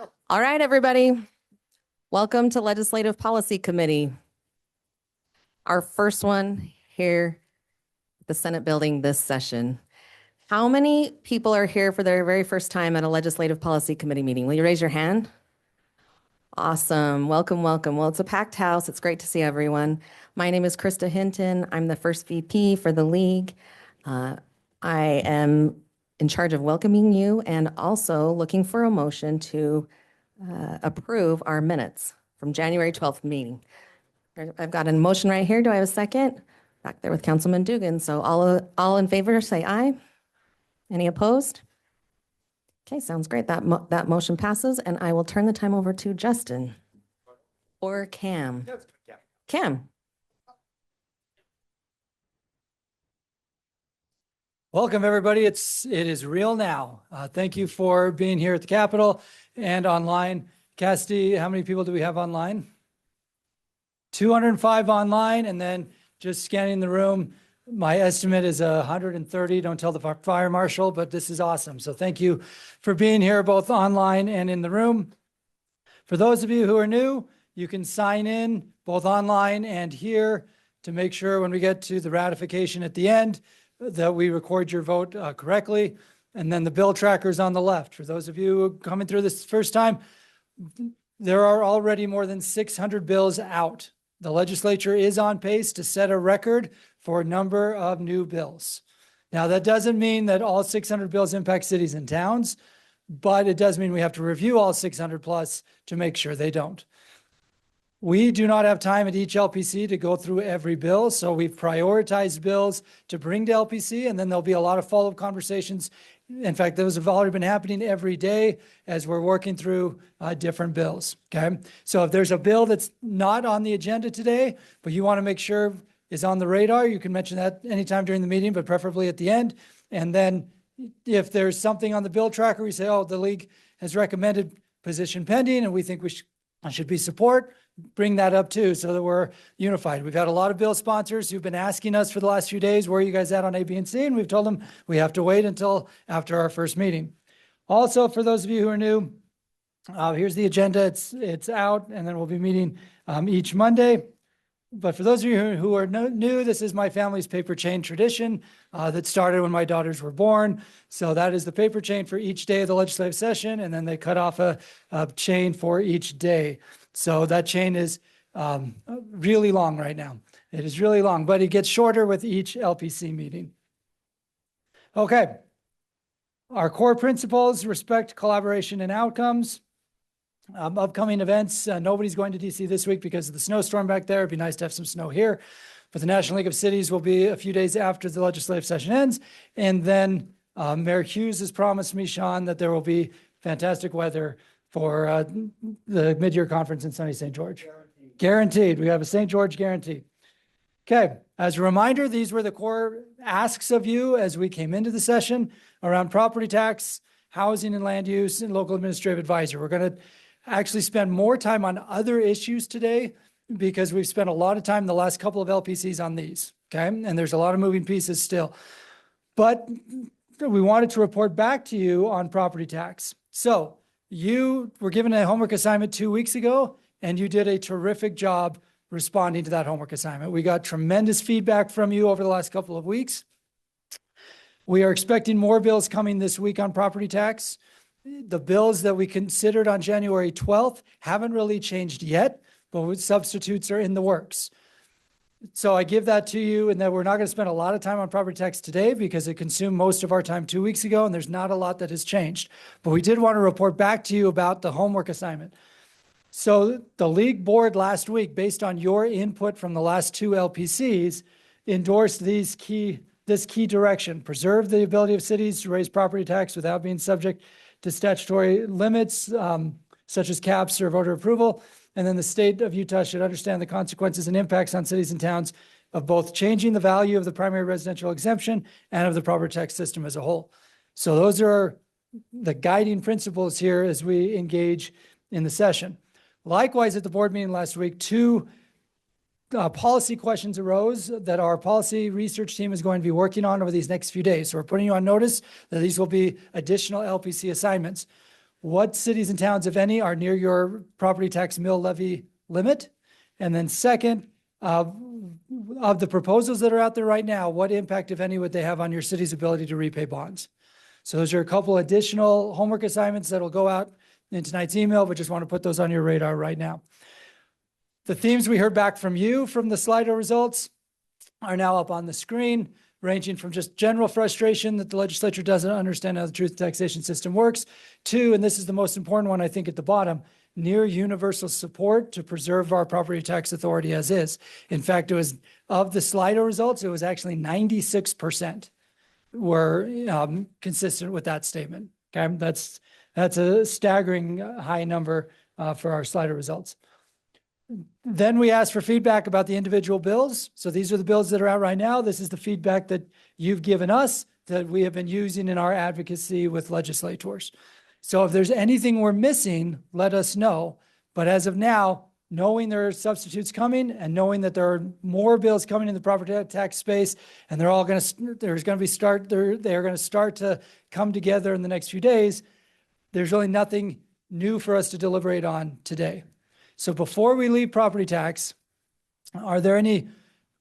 All right, everybody. Welcome to Legislative Policy Committee. Our first one here at the Senate building this session. How many people are here for their very first time at a Legislative Policy Committee meeting? Will you raise your hand? Awesome. Welcome, welcome. Well, it's a packed house. It's great to see everyone. My name is Krista Hinton. I'm the first VP for the League. I am in charge of welcoming you and also looking for a motion to approve our minutes from January 12th meeting. I've got a motion right here. Do I have a second? Back there with Councilman Dugan. So all in favor, say aye. Any opposed? Okay, sounds great. That motion passes, and I will turn the time over to Justin or Cam. Cam. Welcome, everybody. It is real now. Thank you for being here at the Capitol and online. Cassidy, how many people do we have online? 205 online, and then just scanning the room. My estimate is 130. Don't tell the fire marshal, but this is awesome. So thank you for being here, both online and in the room. For those of you who are new, you can sign in both online and here to make sure when we get to the ratification at the end that we record your vote correctly. And then the bill trackers on the left. For those of you coming through this first time, there are already more than 600 bills out. The legislature is on pace to set a record for a number of new bills. Now, that doesn't mean that all 600 bills impact cities and towns, but it does mean we have to review all 600 plus to make sure they don't. We do not have time at each LPC to go through every bill, so we've prioritized bills to bring to LPC, and then there'll be a lot of follow-up conversations. In fact, those have already been happening every day as we're working through different bills, okay? So if there's a bill that's not on the agenda today, but you want to make sure is on the radar, you can mention that anytime during the meeting, but preferably at the end. And then if there's something on the bill tracker, we say, oh, the League has recommended position pending, and we think we should be support, bring that up too, so that we're unified. We've had a lot of bill sponsors who've been asking us for the last few days, where are you guys at on A, B, and C? And we've told them we have to wait until after our first meeting. Also, for those of you who are new, here's the agenda. It's out, and then we'll be meeting each Monday. But for those of you who are new, this is my family's paper chain tradition that started when my daughters were born. So that is the paper chain for each day of the legislative session, and then they cut off a chain for each day. So that chain is really long right now. It is really long, but it gets shorter with each LPC meeting. Okay. Our core principles: respect, collaboration, and outcomes. Upcoming events, nobody's going to DC this week because of the snowstorm back there. It'd be nice to have some snow here. But the National League of Cities will be a few days after the legislative session ends. And then Mayor Hughes has promised me, Sean, that there will be fantastic weather for the mid-year conference in sunny St. George. Guaranteed. We have a St. George guarantee. Okay. As a reminder, these were the core asks of you as we came into the session around property tax, housing and land use, and local administrative advisor. We're going to actually spend more time on other issues today because we've spent a lot of time in the last couple of LPCs on these, okay? And there's a lot of moving pieces still. But we wanted to report back to you on property tax. So you were given a homework assignment 2 weeks ago, and you did a terrific job responding to that homework assignment. We got tremendous feedback from you over the last couple of weeks. We are expecting more bills coming this week on property tax. The bills that we considered on January 12th haven't really changed yet, but substitutes are in the works. So I give that to you, and that we're not going to spend a lot of time on property tax today because it consumed most of our time 2 weeks ago, and there's not a lot that has changed. But we did want to report back to you about the homework assignment. So the League board last week, based on your input from the last two LPCs, endorsed this key direction: preserve the ability of cities to raise property tax without being subject to statutory limits, such as caps or voter approval. And then the state of Utah should understand the consequences and impacts on cities and towns of both changing the value of the primary residential exemption and of the property tax system as a whole. So those are the guiding principles here as we engage in the session. Likewise, at the board meeting last week, two policy questions arose that our policy research team is going to be working on over these next few days. So we're putting you on notice that these will be additional LPC assignments. what cities and towns, if any, are near your property tax mill levy limit? And then second, of the proposals that are out there right now, what impact, if any, would they have on your city's ability to repay bonds? So those are a couple additional homework assignments that'll go out in tonight's email, but just want to put those on your radar right now. The themes we heard back from you from the Slido results are now up on the screen, ranging from just general frustration that the legislature doesn't understand how the truth taxation system works to, and this is the most important one, I think, at the bottom, near universal support to preserve our property tax authority as is. In fact, it was of the Slido results, it was actually 96% were consistent with that statement. Okay, that's a staggering high number for our Slido results. Then we asked for feedback about the individual bills. So these are the bills that are out right now. This is the feedback that you've given us that we have been using in our advocacy with legislators. So if there's anything we're missing, let us know. But as of now, knowing there are substitutes coming and knowing that there are more bills coming in the property tax space, and they're going to start to come together in the next few days, there's really nothing new for us to deliberate on today. So before we leave property tax, are there any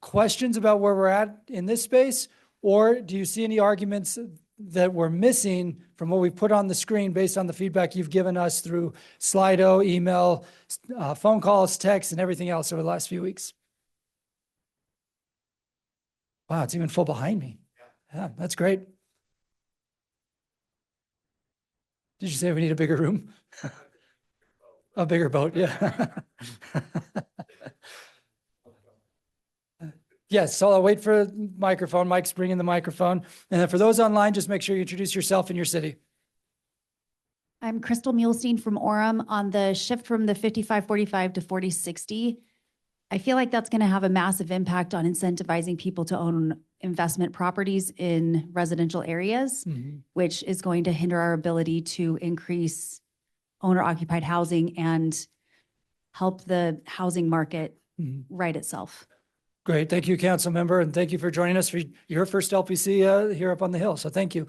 questions about where we're at in this space? Or do you see any arguments that we're missing from what we put on the screen based on the feedback you've given us through Slido, email, phone calls, texts, and everything else over the last few weeks? Wow, it's even full behind me. Yeah, that's great. Did you say we need a bigger room? A bigger boat, yeah. Yes, so I'll wait for the microphone. Mike's bringing the microphone. And then for those online, just make sure you introduce yourself and your city. I'm Crystal Muhlstein from Orem. On the shift from the 55-45 to 40-60, I feel like that's going to have a massive impact on incentivizing people to own investment properties in residential areas, which is going to hinder our ability to increase owner-occupied housing and help the housing market right itself. Great. Thank you, council member. And thank you for joining us for your first LPC here up on the Hill. So thank you.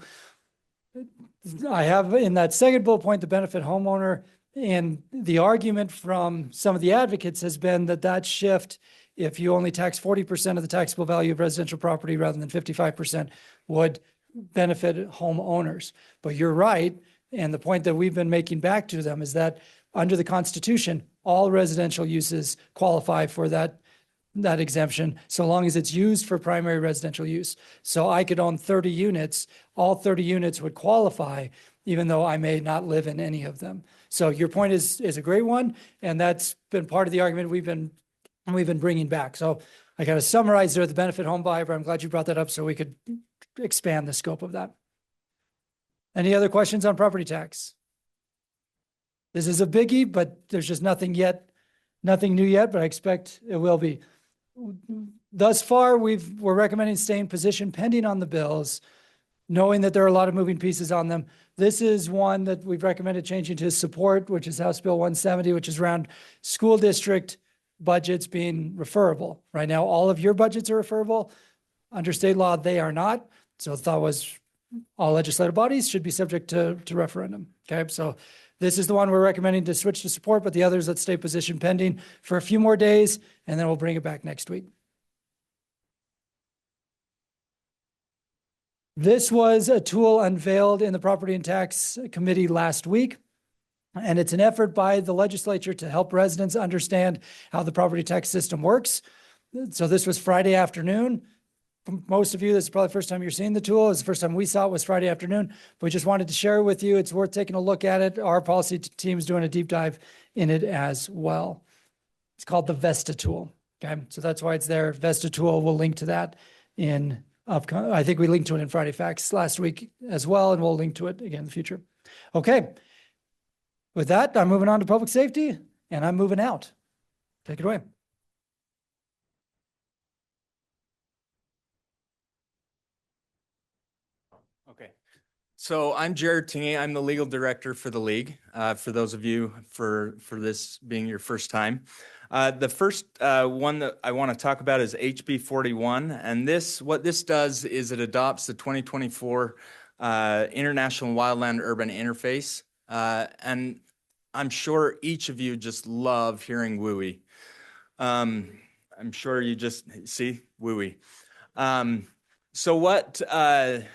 I have in that second bullet point, the benefit homeowner, and the argument from some of the advocates has been that shift, if you only tax 40% of the taxable value of residential property rather than 55%, would benefit homeowners. But you're right. And the point that we've been making back to them is that under the Constitution, all residential uses qualify for that exemption, so long as it's used for primary residential use. So I could own 30 units, all 30 units would qualify, even though I may not live in any of them. So your point is a great one, and that's been part of the argument we've been bringing back. So I got to summarize there the benefit home buyer, but I'm glad you brought that up so we could expand the scope of that. Any other questions on property tax? This is a biggie, but there's just nothing new yet, but I expect it will be. Thus far, we're recommending staying position pending on the bills, knowing that there are a lot of moving pieces on them. This is one that we've recommended changing to support, which is House Bill 170, which is around school district budgets being referable. Right now, all of your budgets are referable. Under state law, they are not. So the thought was all legislative bodies should be subject to referendum. Okay, so this is the one we're recommending to switch to support, but the others, let's stay position pending for a few more days, and then we'll bring it back next week. This was a tool unveiled in the Property and Tax Committee last week, and it's an effort by the legislature to help residents understand how the property tax system works. So this was Friday afternoon. For most of you, this is probably the first time you're seeing the tool. It's the first time we saw it was Friday afternoon, but we just wanted to share it with you. It's worth taking a look at it. Our policy team is doing a deep dive in it as well. It's called the Vesta tool. Okay, so that's why it's there. Vesta tool, we'll link to that in upcoming. I think we linked to it in Friday Facts last week as well, and we'll link to it again in the future. Okay, with that, I'm moving on to public safety, and I'm moving out. Take it away. Okay, so I'm Jared Tingey. I'm the legal director for the league. For those of you for this being your first time, the first one that I want to talk about is HB 41, and what this does is it adopts the 2024 International Wildland Urban Interface And I'm sure each of you just love hearing WUI. I'm sure you just see WUI. So what I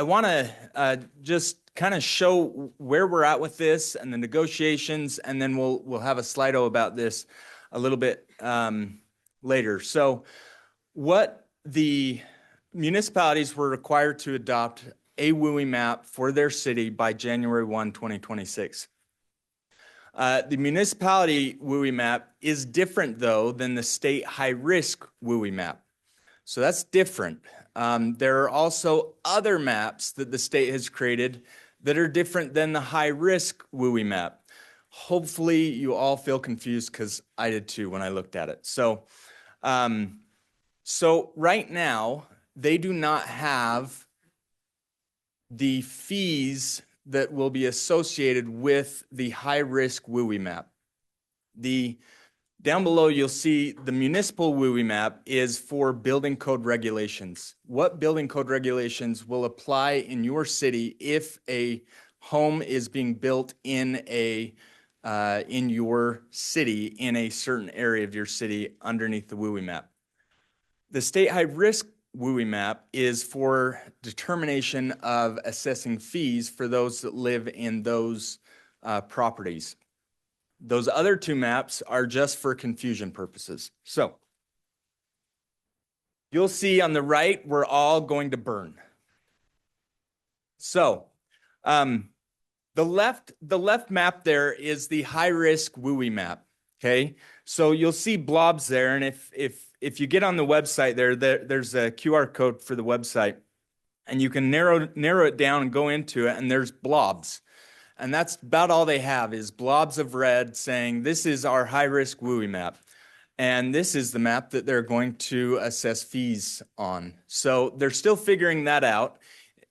want to just kind of show where we're at with this and the negotiations, and then we'll have a Slido about this a little bit later. So what the municipalities were required to adopt a WUI map for their city by January 1, 2026. The municipality WUI map is different, though, than the state high-risk WUI map. So that's different. There are also other maps that the state has created that are different than the high-risk WUI map. Hopefully, you all feel confused because I did too when I looked at it. So right now, they do not have the fees that will be associated with the high-risk WUI map. Down below, you'll see the municipal WUI map is for building code regulations. What building code regulations will apply in your city if a home is being built in your city, in a certain area of your city underneath the WUI map? The state high-risk WUI map is for determination of assessing fees for those that live in those properties. Those other two maps are just for confusion purposes. So you'll see on the right, we're all going to burn. So the left map there is the high-risk WUI map. Okay, so you'll see blobs there, and if you get on the website there's a QR code for the website, and you can narrow it down and go into it, and there's blobs. And that's about all they have is blobs of red saying, this is our high-risk WUI map. And this is the map that they're going to assess fees on. So they're still figuring that out.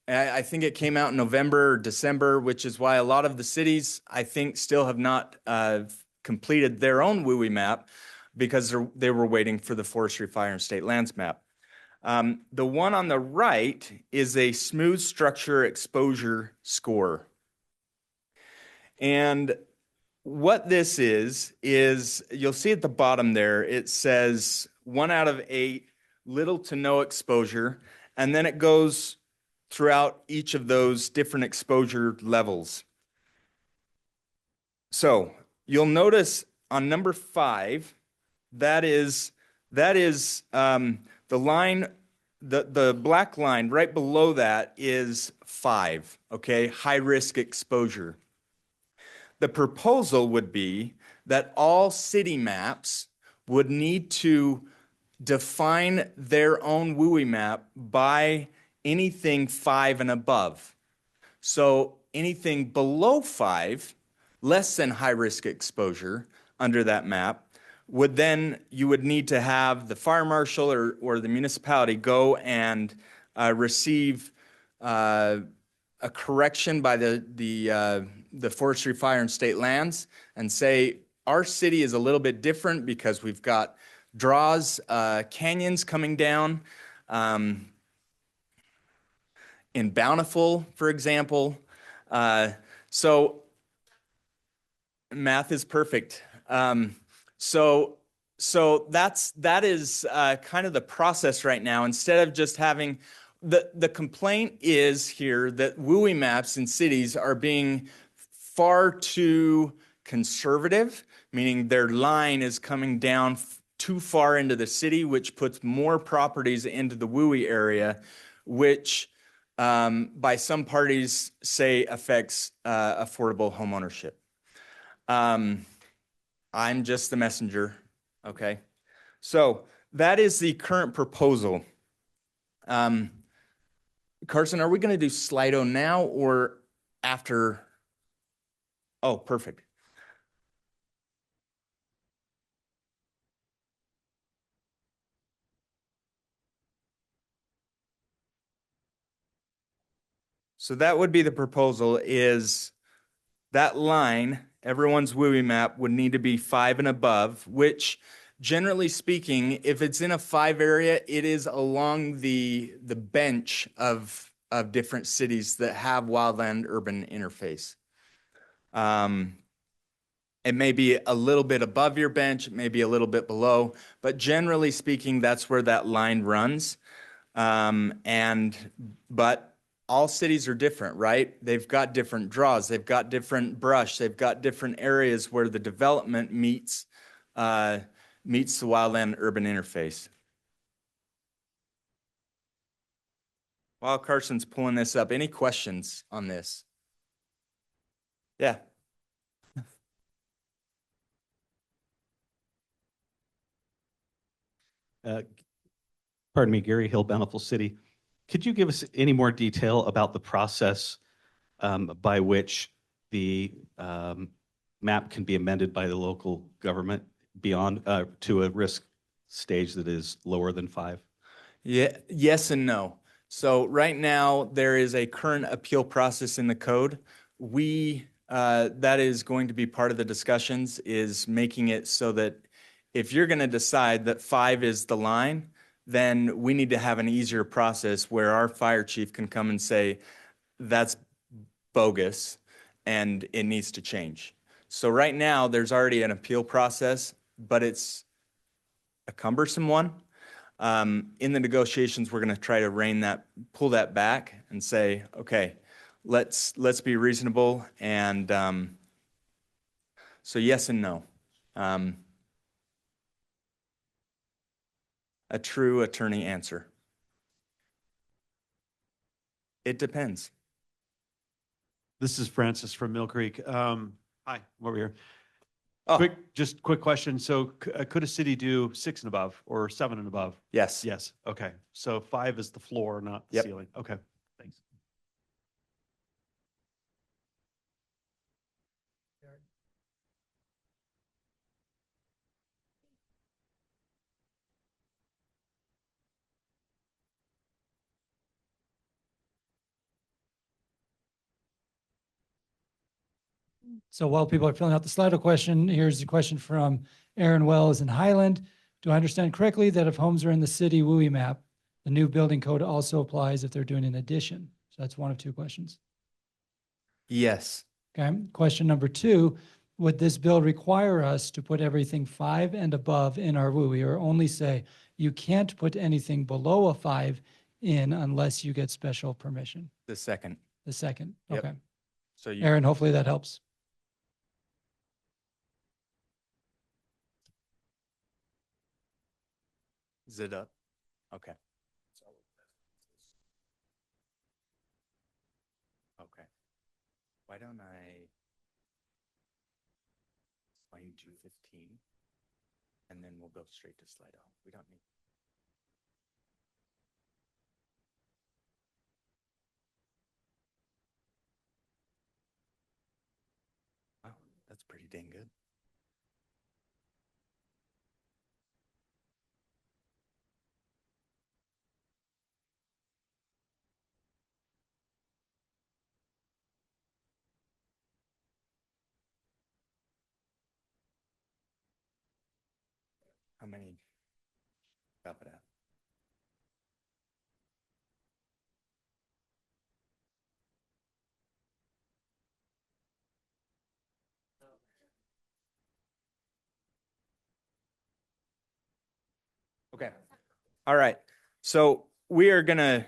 I think it came out in November or December, which is why a lot of the cities, I think, still have not completed their own WUI map because they were waiting for the Forestry, Fire, and State Lands map. The one on the right is a smooth structure exposure score. And what this is you'll see at the bottom there, it says 1 out of 8, little to no exposure, and then it goes throughout each of those different exposure levels. So you'll notice on number 5, that is the line, the black line right below that is 5, okay, high risk exposure. The proposal would be that all city maps would need to define their own WUI map by anything 5 and above. So anything below 5, less than high risk exposure under that map, you would need to have the fire marshal or the municipality go and receive a correction by the Forestry, Fire, and State Lands and say, our city is a little bit different because we've got draws, canyons coming down. In Bountiful, for example. So math is perfect. So that is kind of the process right now. Instead of just having the complaint is here that WUI maps in cities are being far too conservative, meaning their line is coming down too far into the city, which puts more properties into the WUI area, which by some parties say affects affordable homeownership. I'm just the messenger, okay? So that is the current proposal. Carson, are we going to do Slido now or after? Oh, perfect. So that would be the proposal, is that line, everyone's WUI map would need to be 5 and above, which generally speaking, if it's in a 5 area, it is along the bench of different cities that have wildland urban interface. It may be a little bit above your bench, it may be a little bit below, but generally speaking, that's where that line runs. But all cities are different, right? They've got different draws, they've got different brush, they've got different areas where the development meets the wildland urban interface. While Carson's pulling this up, any questions on this? Yeah. Pardon me, Gary Hill, Bountiful City. Could you give us any more detail about the process by which the map can be amended by the local government beyond to a risk stage that is lower than 5? Yeah, yes and no. So right now, there is a current appeal process in the code. That is going to be part of the discussions, is making it so that if you're going to decide that 5 is the line, then we need to have an easier process where our fire chief can come and say, that's bogus and it needs to change. So right now, there's already an appeal process, but it's a cumbersome one. In the negotiations, we're going to try to pull that back and say, okay, let's be reasonable. And so yes and no. A true attorney answer. It depends. This is Francis from Mill Creek. Hi, I'm over here. Oh, Quick question. So could a city do 6 and above or 7 and above? yes. Yes. Okay. So 5 is the floor, not the Yep. ceiling. Okay. Thanks. So while people are filling out the Slido question, here's the question from Aaron Wells in Highland. Do I understand correctly that if homes are in the city WUI map, the new building code also applies if they're doing an addition? So that's one of 2 questions. Yes. Okay. Question number 2, would this bill require us to put everything 5 and above in our WUI, or only say you can't put anything below a 5 in unless you get special permission? The second. The second. Yep. Okay. So you, Aaron, hopefully that helps. is it up? Okay. Okay. Why don't I explain 215 and then we'll go straight to Slido. We don't need. Wow, that's pretty dang good. How many? Stop it out. Okay. All right. So we're gonna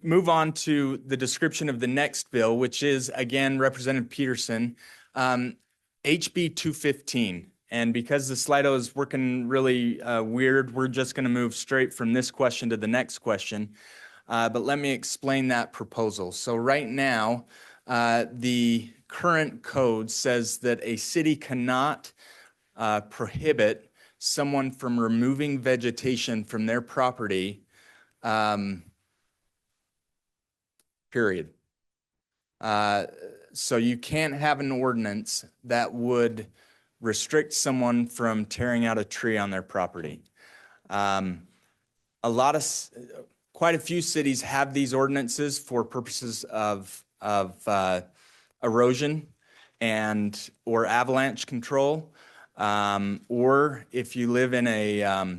move on to the description of the next bill, which is again Representative Peterson, HB 215. And because the Slido is working really weird, we're just going to move straight from this question to the next question. But let me explain that proposal. So right now, the current code says that a city cannot prohibit someone from removing vegetation from their property, period. So you can't have an ordinance that would restrict someone from tearing out a tree on their property. Quite a few cities have these ordinances for purposes of erosion or avalanche control. Or if you live in a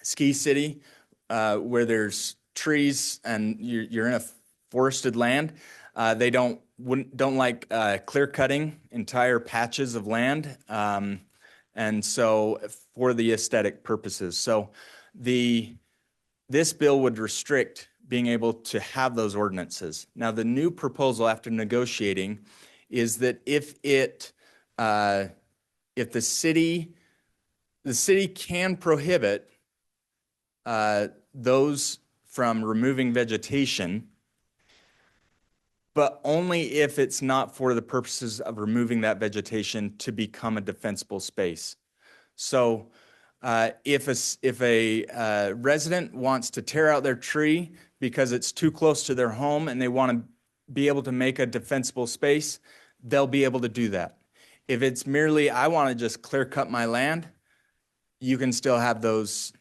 ski city where there's trees and you're in a forested land, They don't like clear cutting entire patches of land, and so for the aesthetic purposes. So this bill would restrict being able to have those ordinances. Now, the new proposal after negotiating is that if the city can prohibit those from removing vegetation, but only if it's not for the purposes of removing that vegetation to become a defensible space. So if a resident wants to tear out their tree because it's too close to their home and they want to be able to make a defensible space, they'll be able to do that. If it's merely, I want to just clear cut my land, you can still have those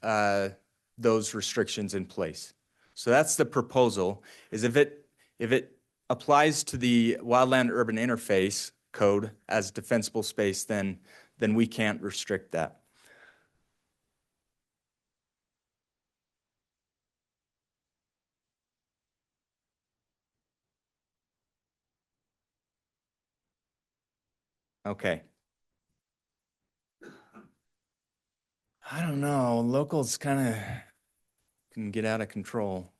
restrictions in place. So that's the proposal, is if it applies to the wildland urban interface code as defensible space, then we can't restrict that. Okay. I don't know, locals kind of can get out of control.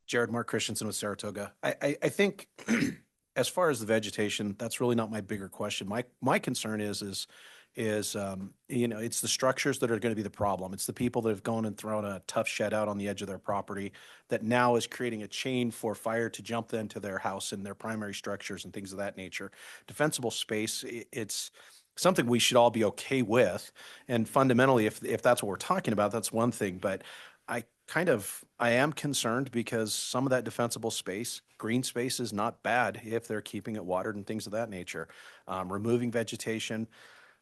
Jared Mark Christensen with Saratoga. I think as far as the vegetation, that's really not my bigger question. My concern is it's the structures that are going to be the problem. It's the people that have gone and thrown a tough shed out on the edge of their property that now is creating a chain for fire to jump into their house and their primary structures and things of that nature. Defensible space, it's something we should all be okay with. And fundamentally, if that's what we're talking about, that's one thing. But I am concerned because some of that defensible space, green space, is not bad if they're keeping it watered and things of that nature. Removing vegetation.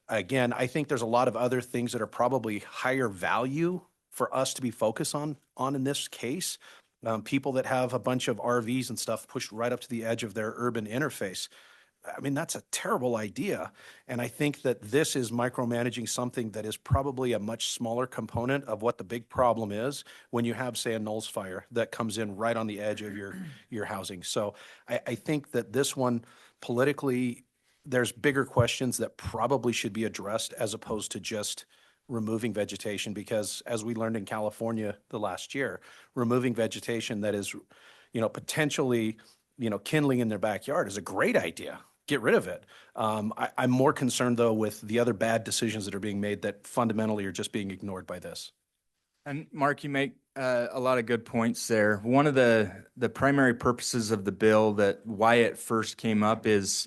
Again, I think there's a lot of other things that are probably higher value for us to be focused on in this case. People that have a bunch of RVs and stuff pushed right up to the edge of their urban interface. I mean, that's a terrible idea. And I think that this is micromanaging something that is probably a much smaller component of what the big problem is when you have, say, a Knowles fire that comes in right on the edge of your housing. So I think that this one politically, there's bigger questions that probably should be addressed as opposed to just removing vegetation, because as we learned in California the last year, removing vegetation that is, potentially, kindling in their backyard is a great idea. Get rid of it. I'm more concerned, though, with the other bad decisions that are being made that fundamentally are just being ignored by this. And Mark, you make a lot of good points there. One of the primary purposes of the bill, that why it first came up, is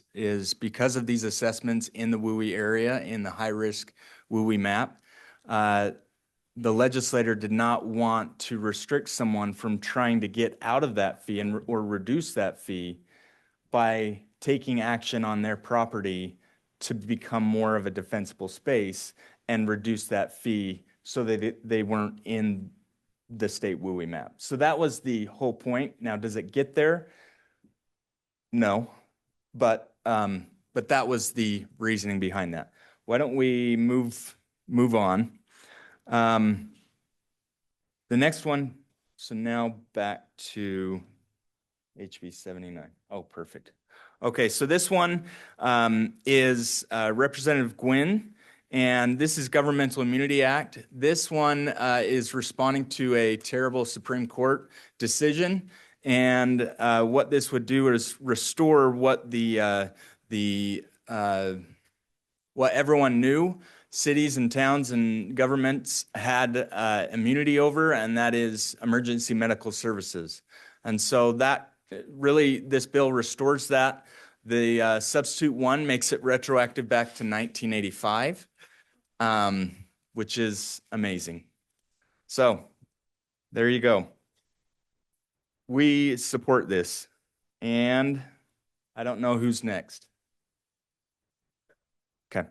because of these assessments in the WUI area, in the high-risk WUI map. The legislator did not want to restrict someone from trying to get out of that fee or reduce that fee by taking action on their property to become more of a defensible space and reduce that fee so that they weren't in the state WUI map. So that was the whole point. Now, does it get there? No, but that was the reasoning behind that. Why don't we move on? The next one, so now back to HB 79. Oh, perfect. Okay, so this one is Representative Gwynn, and this is Governmental Immunity Act. This one is responding to a terrible Supreme Court decision, and what this would do is restore what what everyone knew cities and towns and governments had immunity over, and that is emergency medical services. And so that really, this bill restores that. The substitute one makes it retroactive back to 1985, which is amazing. So there you go. we support this. And I don't know who's next. Okay.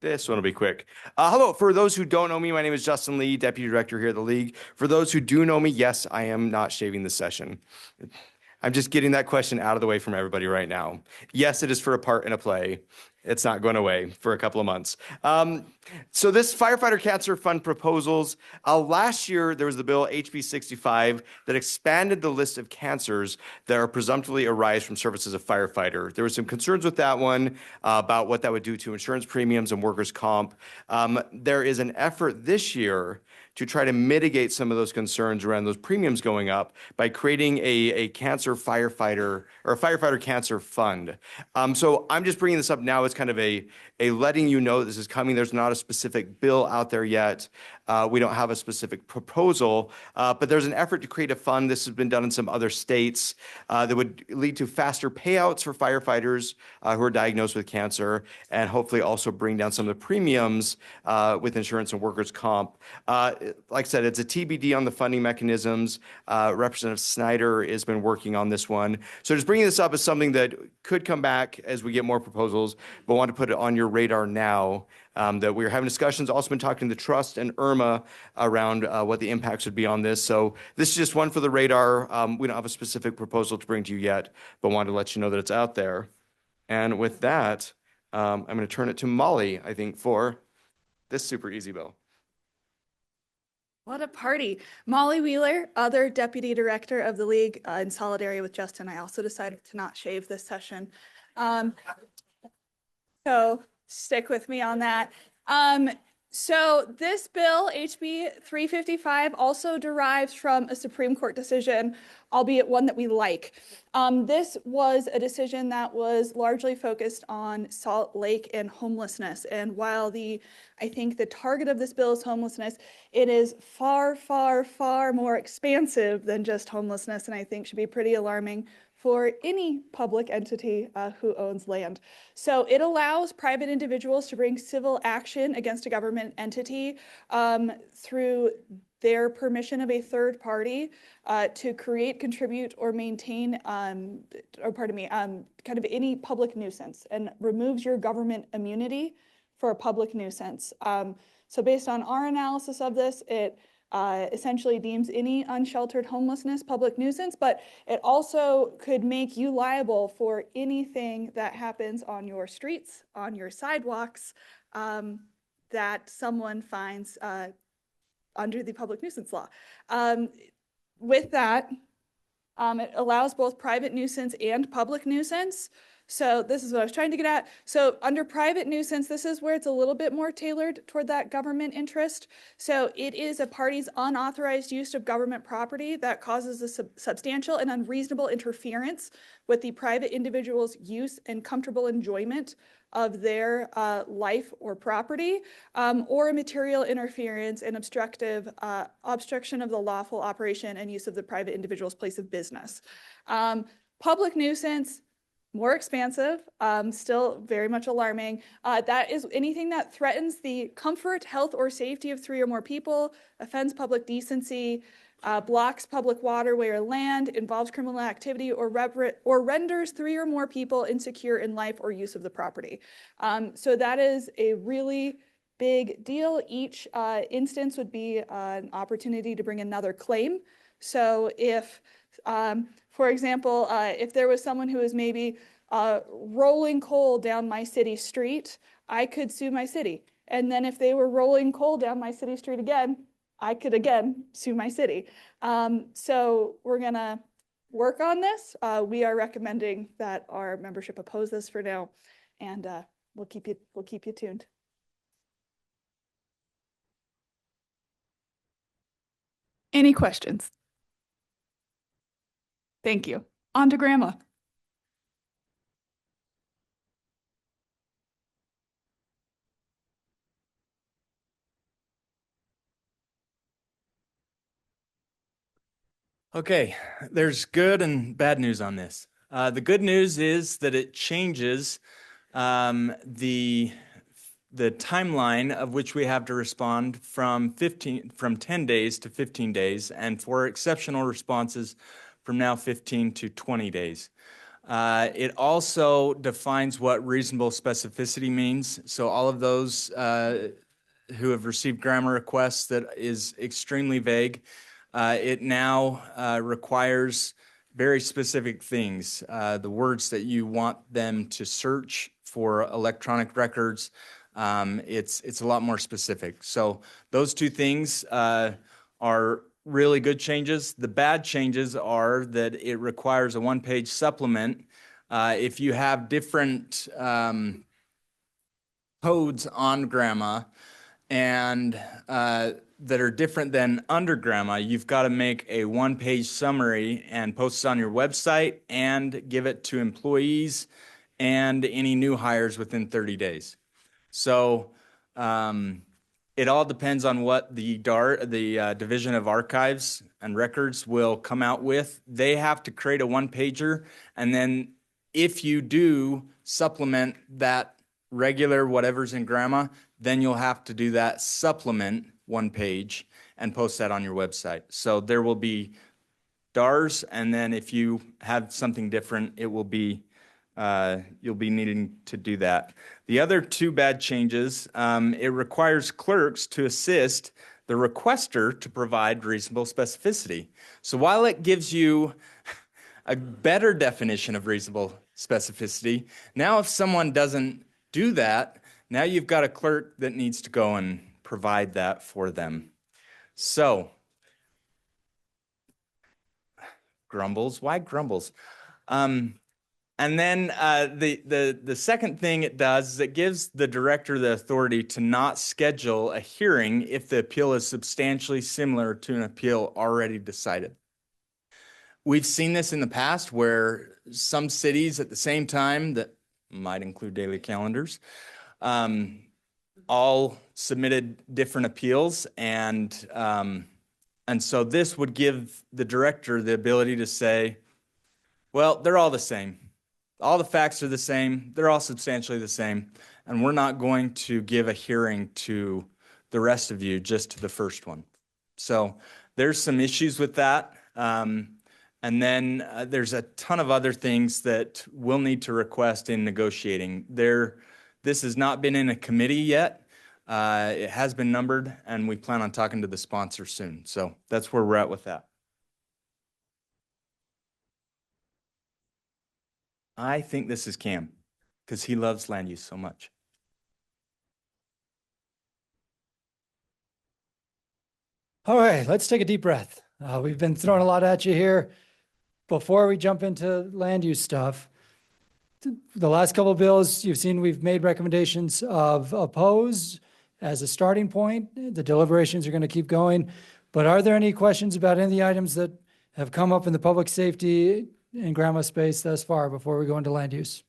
This one will be quick. Hello, for those who don't know me, my name is Justin Lee, Deputy Director here at the League. For those who do know me, yes, I am not shaving this session. I'm just getting that question out of the way from everybody right now. Yes, it is for a part in a play. It's not going away for a couple of months. So this firefighter cancer fund proposals, last year there was the bill HB 65 that expanded the list of cancers that are presumptively arise from service as a firefighter. There were some concerns with that one about what that would do to insurance premiums and workers' comp. There is an effort this year to try to mitigate some of those concerns around those premiums going up by creating a cancer firefighter or a firefighter cancer fund. So I'm just bringing this up now as kind of a letting you know this is coming. There's not a specific bill out there yet. We don't have a specific proposal, but there's an effort to create a fund. This has been done in some other states that would lead to faster payouts for firefighters who are diagnosed with cancer, and hopefully also bring down some of the premiums with insurance and workers' comp. Like I said, it's a TBD on the funding mechanisms. Representative Snyder has been working on this one. So just bringing this up as something that could come back as we get more proposals, but want to put it on your radar now. That we're having discussions, also been talking to the trust and IRMA around what the impacts would be on this. So this is just one for the radar. We don't have a specific proposal to bring to you yet, but wanted to let you know that it's out there. And with that, I'm going to turn it to Molly, I think, for this super easy bill. What a party. Molly Wheeler, other Deputy Director of the League, in solidarity with Justin. I also decided to not shave this session. So stick with me on that. So this bill, HB 355, also derives from a Supreme Court decision, albeit one that we like. This was a decision that was largely focused on Salt Lake and homelessness. And while I think the target of this bill is homelessness, it is far, far, far more expansive than just homelessness, and I think should be pretty alarming for any public entity who owns land. So it allows private individuals to bring civil action against a government entity through their permission of a third party to create, contribute, or maintain, kind of any public nuisance, and removes your government immunity for a public nuisance. So based on our analysis of this, it essentially deems any unsheltered homelessness public nuisance, but it also could make you liable for anything that happens on your streets, on your sidewalks, that someone finds under the public nuisance law. With that, it allows both private nuisance and public nuisance. So this is what I was trying to get at. So under private nuisance, this is where it's a little bit more tailored toward that government interest. So it is a party's unauthorized use of government property that causes a substantial and unreasonable interference with the private individual's use and comfortable enjoyment of their life or property, or a material interference and obstruction of the lawful operation and use of the private individual's place of business. Public nuisance, more expansive, still very much alarming. That is anything that threatens the comfort, health, or safety of 3 or more people, offends public decency, blocks public waterway or land, involves criminal activity, or renders 3 or more people insecure in life or use of the property. So that is a really big deal. Each instance would be an opportunity to bring another claim. So if, for example, if there was someone who was maybe rolling coal down my city street, I could sue my city. And then if they were rolling coal down my city street again, I could again sue my city. So we're gonna work on this. We are recommending that our membership oppose this for now, and we'll keep you tuned. Any questions? Thank you. On to Grandma. Okay, there's good and bad news on this. The good news is that it changes the the timeline of which we have to respond from 10 days to 15 days, and for exceptional responses from now 15 to 20 days. It also defines what reasonable specificity means. So all of those who have received grammar requests that is extremely vague, it now requires very specific things. The words that you want them to search for electronic records, it's a lot more specific. So those two things are really good changes. The bad changes are that it requires a one-page supplement. If you have different codes on Gramma and that are different than under Gramma, you've got to make a one-page summary and post it on your website and give it to employees and any new hires within 30 days. So it all depends on what the Division of Archives and Records will come out with. They have to create a one-pager, and then if you do supplement that regular whatever's in Gramma, then you'll have to do that supplement one page and post that on your website. So there will be DARs, and then if you have something different, it will be you'll be needing to do that. The other two bad changes, it requires clerks to assist the requester to provide reasonable specificity. So while it gives you a better definition of reasonable specificity, now if someone doesn't do that, now you've got a clerk that needs to go and provide that for them. So, grumbles, why grumbles? And then the second thing it does is it gives the director the authority to not schedule a hearing if the appeal is substantially similar to an appeal already decided. We've seen this in the past where some cities at the same time, that might include daily calendars, all submitted different appeals, and so this would give the director the ability to say, well, they're all the same. All the facts are the same. They're all substantially the same. And we're not going to give a hearing to the rest of you, just to the first one. So there's some issues with that. And then there's a ton of other things that we'll need to request in negotiating. This has not been in a committee yet. It has been numbered, and we plan on talking to the sponsor soon. So that's where we're at with that. I think this is Cam, because he loves land use so much. All right, let's take a deep breath. We've been throwing a lot at you here. Before we jump into land use stuff, the last couple of bills, you've seen we've made recommendations of oppose as a starting point. The deliberations are going to keep going. But are there any questions about any of the items that have come up in the public safety and Gramma space thus far before we go into land use?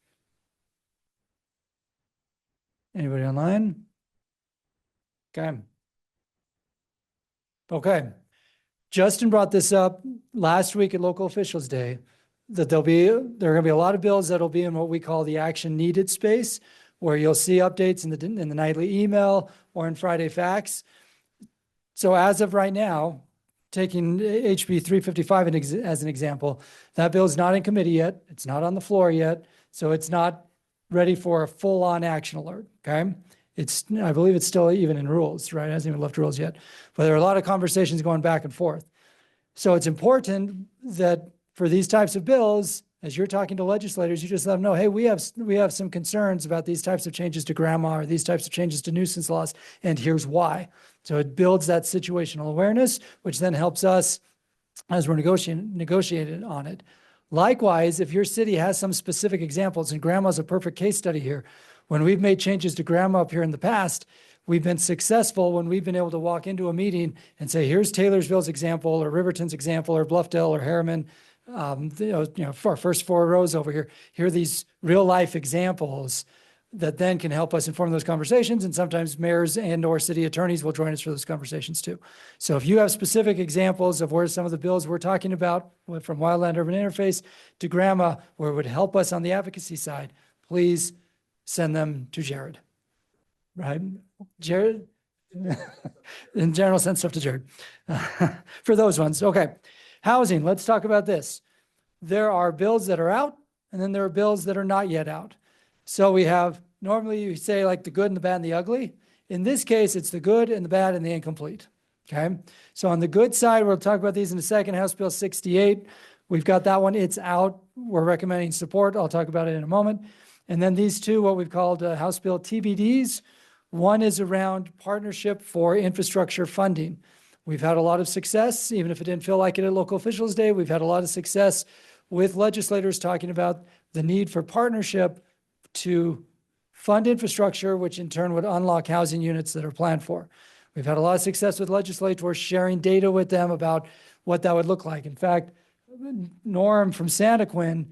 Anybody online? Okay. Justin brought this up last week at Local Officials Day, that there are going to be a lot of bills that'll be in what we call the action needed space, where you'll see updates in the nightly email or in Friday fax. So as of right now, taking HB 355 as an example, that bill is not in committee yet. It's not on the floor yet. So it's not ready for a full-on action alert, okay? I believe it's still even in rules, right? It hasn't even left rules yet. But there are a lot of conversations going back and forth. So it's important that for these types of bills, as you're talking to legislators, you just let them know, hey, we have some concerns about these types of changes to Gramma or these types of changes to nuisance laws, and here's why. So it builds that situational awareness, which then helps us as we're negotiating on it. Likewise, if your city has some specific examples, and Gramma's a perfect case study here, when we've made changes to Gramma up here in the past, we've been successful when we've been able to walk into a meeting and say, here's Taylorsville's example, or Riverton's example, or Bluffdale, or Harriman, for our first 4 rows over here. Here are these real life examples that then can help us inform those conversations. And sometimes mayors and or city attorneys will join us for those conversations too. So if you have specific examples of where some of the bills we're talking about, from Wildland Urban Interface to Gramma, where it would help us on the advocacy side, please send them to Jared. right? Jared, in general, send stuff to Jared for those ones. Okay. Housing, let's talk about this. There are bills that are out, and then there are bills that are not yet out. So we have, normally you say like the good and the bad and the ugly. In this case, it's the good and the bad and the incomplete. Okay. So on the good side, we'll talk about these in a second. House Bill 68, we've got that one. It's out. We're recommending support. I'll talk about it in a moment. And then these two, what we've called House Bill TBDs. One is around partnership for infrastructure funding. We've had a lot of success, even if it didn't feel like it at Local Officials Day. We've had a lot of success with legislators talking about the need for partnership to fund infrastructure, which in turn would unlock housing units that are planned for. We've had a lot of success with legislators sharing data with them about what that would look like. In fact, Norm from Santaquin,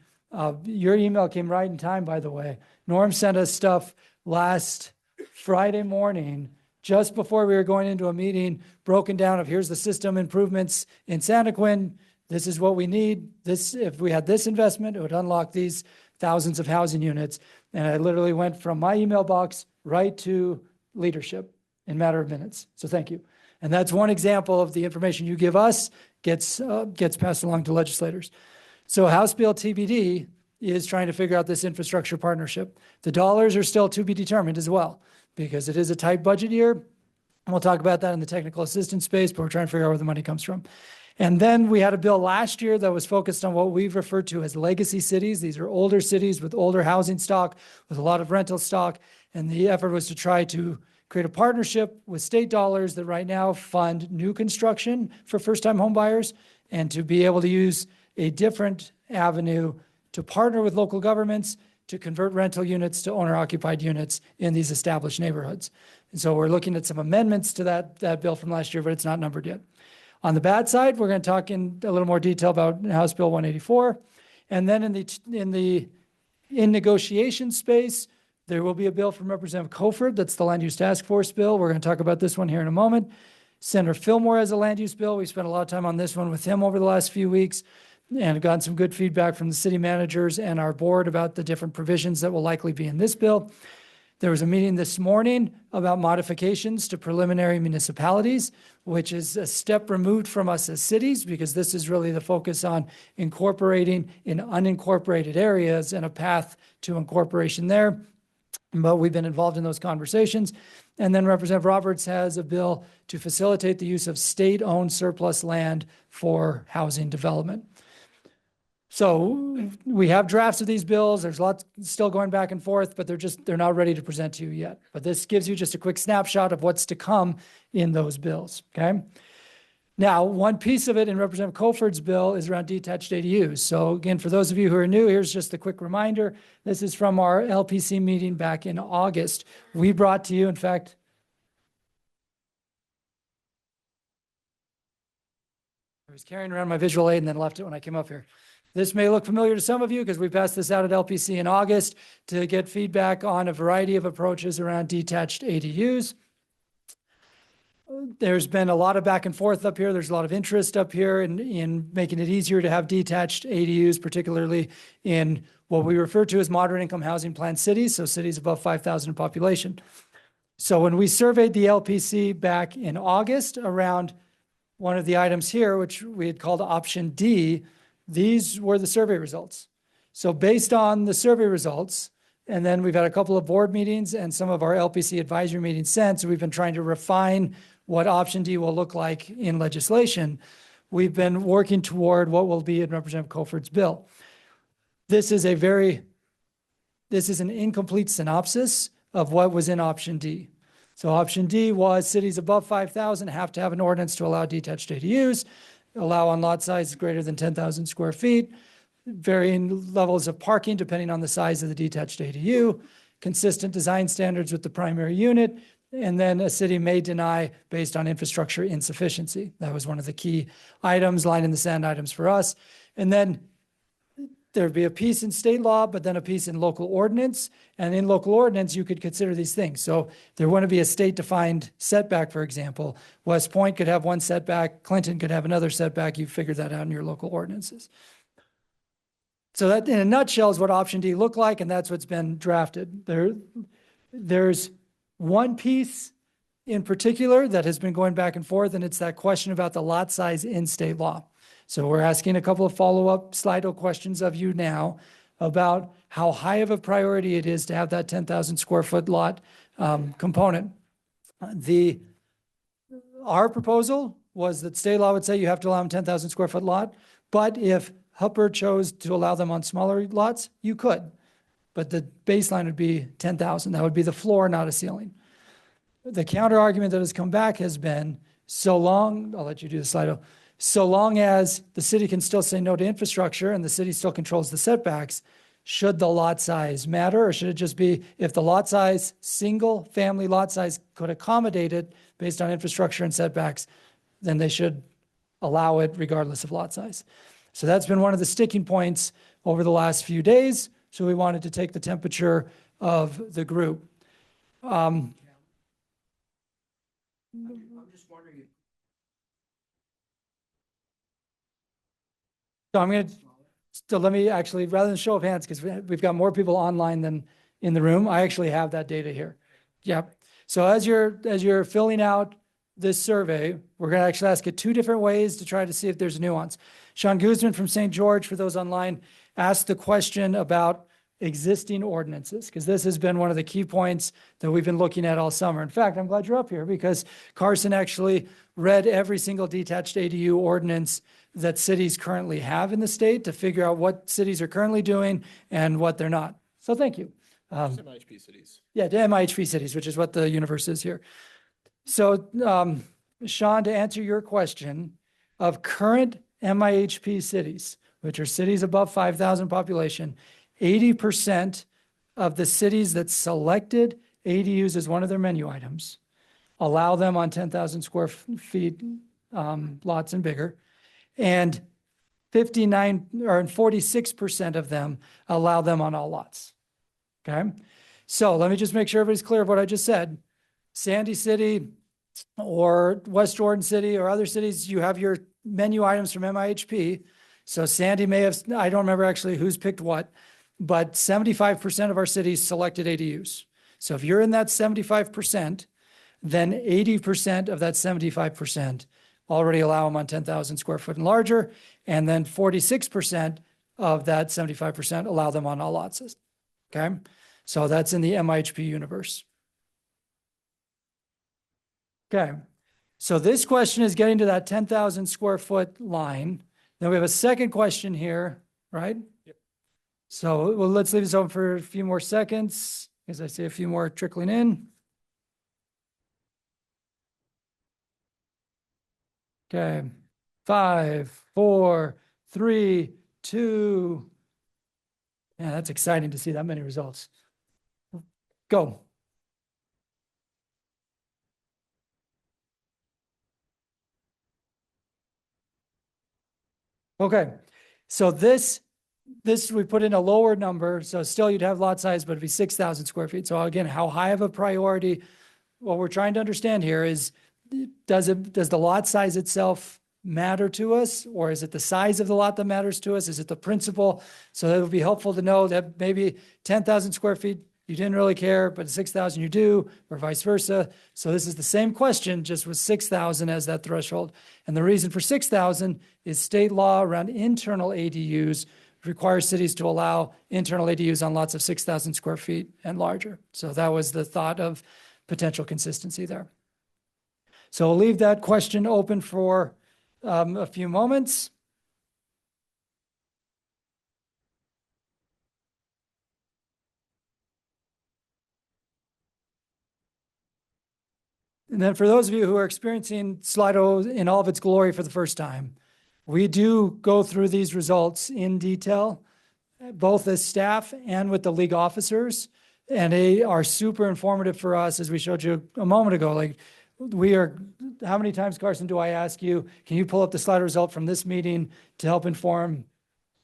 your email came right in time, by the way. Norm sent us stuff last Friday morning, just before we were going into a meeting, broken down of here's the system improvements in Santaquin. This is what we need. This, if we had this investment, it would unlock these thousands of housing units. And I literally went from my email box right to leadership in a matter of minutes. So thank you. And that's one example of the information you give us gets passed along to legislators. So House Bill TBD is trying to figure out this infrastructure partnership. The dollars are still to be determined as well, because it is a tight budget year. And we'll talk about that in the technical assistance space, but we're trying to figure out where the money comes from. And then we had a bill last year that was focused on what we've referred to as legacy cities. These are older cities with older housing stock, with a lot of rental stock. And the effort was to try to create a partnership with state dollars that right now fund new construction for first-time home buyers, and to be able to use a different avenue to partner with local governments to convert rental units to owner-occupied units in these established neighborhoods. And so we're looking at some amendments to that bill from last year, but it's not numbered yet. On the bad side, we're going to talk in a little more detail about House Bill 184. And then in negotiation space, there will be a bill from Representative Coford. That's the Land Use Task Force bill. We're going to talk about this one here in a moment. Senator Fillmore has a land use bill. We spent a lot of time on this one with him over the last few weeks, and gotten some good feedback from the city managers and our board about the different provisions that will likely be in this bill. There was a meeting this morning about modifications to preliminary municipalities, which is a step removed from us as cities, because this is really the focus on incorporating in unincorporated areas and a path to incorporation there. But we've been involved in those conversations. And then Representative Roberts has a bill to facilitate the use of state-owned surplus land for housing development. So we have drafts of these bills. There's lots still going back and forth, but they're not ready to present to you yet. But this gives you just a quick snapshot of what's to come in those bills, okay? Now, one piece of it in Representative Coford's bill is around detached ADUs. So again, for those of you who are new, here's just a quick reminder. This is from our LPC meeting back in August. We brought to you, in fact, I was carrying around my visual aid and then left it when I came up here. This may look familiar to some of you because we passed this out at LPC in August to get feedback on a variety of approaches around detached ADUs. There's been a lot of back and forth up here. There's a lot of interest up here in making it easier to have detached ADUs, particularly in what we refer to as moderate income housing plan cities, so cities above 5,000 in population. So when we surveyed the LPC back in August around one of the items here, which we had called option D, these were the survey results. So based on the survey results, and then we've had a couple of board meetings and some of our LPC advisory meetings since, we've been trying to refine what option D will look like in legislation. We've been working toward what will be in Representative Coford's bill. This is an incomplete synopsis of what was in option D. So option D was cities above 5,000 have to have an ordinance to allow detached ADUs, allow on lot size greater than 10,000 square feet, varying levels of parking depending on the size of the detached ADU, consistent design standards with the primary unit, and then a city may deny based on infrastructure insufficiency. That was one of the key items, line in the sand items for us. And then there'd be a piece in state law, but then a piece in local ordinance. And in local ordinance, you could consider these things. So there wouldn't be a state-defined setback, for example. West Point could have one setback. Clinton could have another setback. You figured that out in your local ordinances. So that, in a nutshell, is what option D looked like, and that's what's been drafted. There's one piece in particular that has been going back and forth, and it's that question about the lot size in state law. So we're asking a couple of follow-up Slido questions of you now about how high of a priority it is to have that 10,000 square foot lot component. Our proposal was that state law would say you have to allow them 10,000 square foot lot, but if Hupper chose to allow them on smaller lots, you could. But the baseline would be 10,000. That would be the floor, not a ceiling. The counter argument that has come back has been, so long, I'll let you do the Slido, so long as the city can still say no to infrastructure and the city still controls the setbacks, should the lot size matter, or should it just be if the lot size, single family lot size could accommodate it based on infrastructure and setbacks, then they should allow it regardless of lot size. So that's been one of the sticking points over the last few days. So we wanted to take the temperature of the group. I'm just wondering. So I'm going to, so let me actually, rather than show of hands, because we've got more people online than in the room, I actually have that data here. Yep. So as you're filling out this survey, we're going to actually ask it two different ways to try to see if there's a nuance. Sean Guzman from St. George, for those online, asked the question about existing ordinances, because this has been one of the key points that we've been looking at all summer. In fact, I'm glad you're up here because Carson actually read every single detached ADU ordinance that cities currently have in the state to figure out what cities are currently doing and what they're not. So thank you. MIHP cities. Yeah, to MIHP cities, which is what the universe is here. So, Sean, to answer your question, of current MIHP cities, which are cities above 5,000 population, 80% of the cities that selected ADUs as one of their menu items allow them on 10,000 square feet lots and bigger. And 46% of them allow them on all lots. Okay. So let me just make sure everybody's clear of what I just said. Sandy City or West Jordan City or other cities, you have your menu items from MIHP. So Sandy may have, I don't remember actually who's picked what, but 75% of our cities selected ADUs. So if you're in that 75%, then 80% of that 75% already allow them on 10,000 square foot and larger. And then 46% of that 75% allow them on all lots. Okay. So that's in the MIHP universe. Okay. So this question is getting to that 10,000 square foot line. Then we have a second question here, right? Yep. So well, let's leave this open for a few more seconds as I see a few more trickling in. Okay. 5, 4, 3, 2. Yeah, that's exciting to see that many results. Go. Okay, so this we put in a lower number, so still you'd have lot size, but it'd be 6,000 square feet. So again, how high of a priority? What we're trying to understand here is, does the lot size itself matter to us, or is it the size of the lot that matters to us? Is it the principle? So that would be helpful to know that maybe 10,000 square feet, you didn't really care, but 6,000 you do, or vice versa. So this is the same question, just with 6,000 as that threshold. And the reason for 6,000 is state law around internal ADUs requires cities to allow internal ADUs on lots of 6,000 square feet and larger. So that was the thought of potential consistency there. So we'll leave that question open for a few moments. And then for those of you who are experiencing Slido in all of its glory for the first time, we do go through these results in detail, both as staff and with the league officers. And they are super informative for us, as we showed you a moment ago. Like, how many times, Carson, do I ask you, can you pull up the Slido result from this meeting to help inform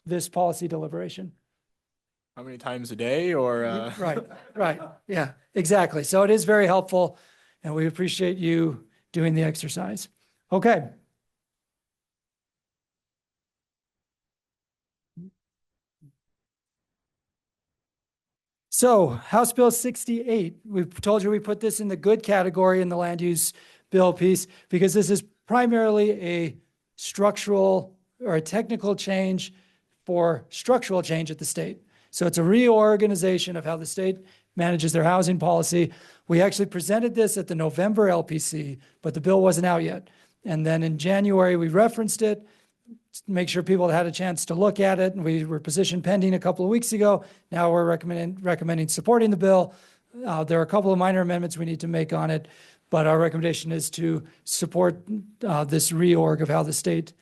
this policy deliberation? How many times a day or? Right. Yeah, exactly. So it is very helpful, and we appreciate you doing the exercise. Okay. So House Bill 68, we've told you we put this in the good category in the land use bill piece because this is primarily a structural or a technical change for structural change at the state. So it's a reorganization of how the state manages their housing policy. We actually presented this at the November LPC, but the bill wasn't out yet. And then in January, we referenced it to make sure people had a chance to look at it. And we were position pending a couple of weeks ago. Now we're recommending supporting the bill. There are a couple of minor amendments we need to make on it, but our recommendation is to support this reorg of how the state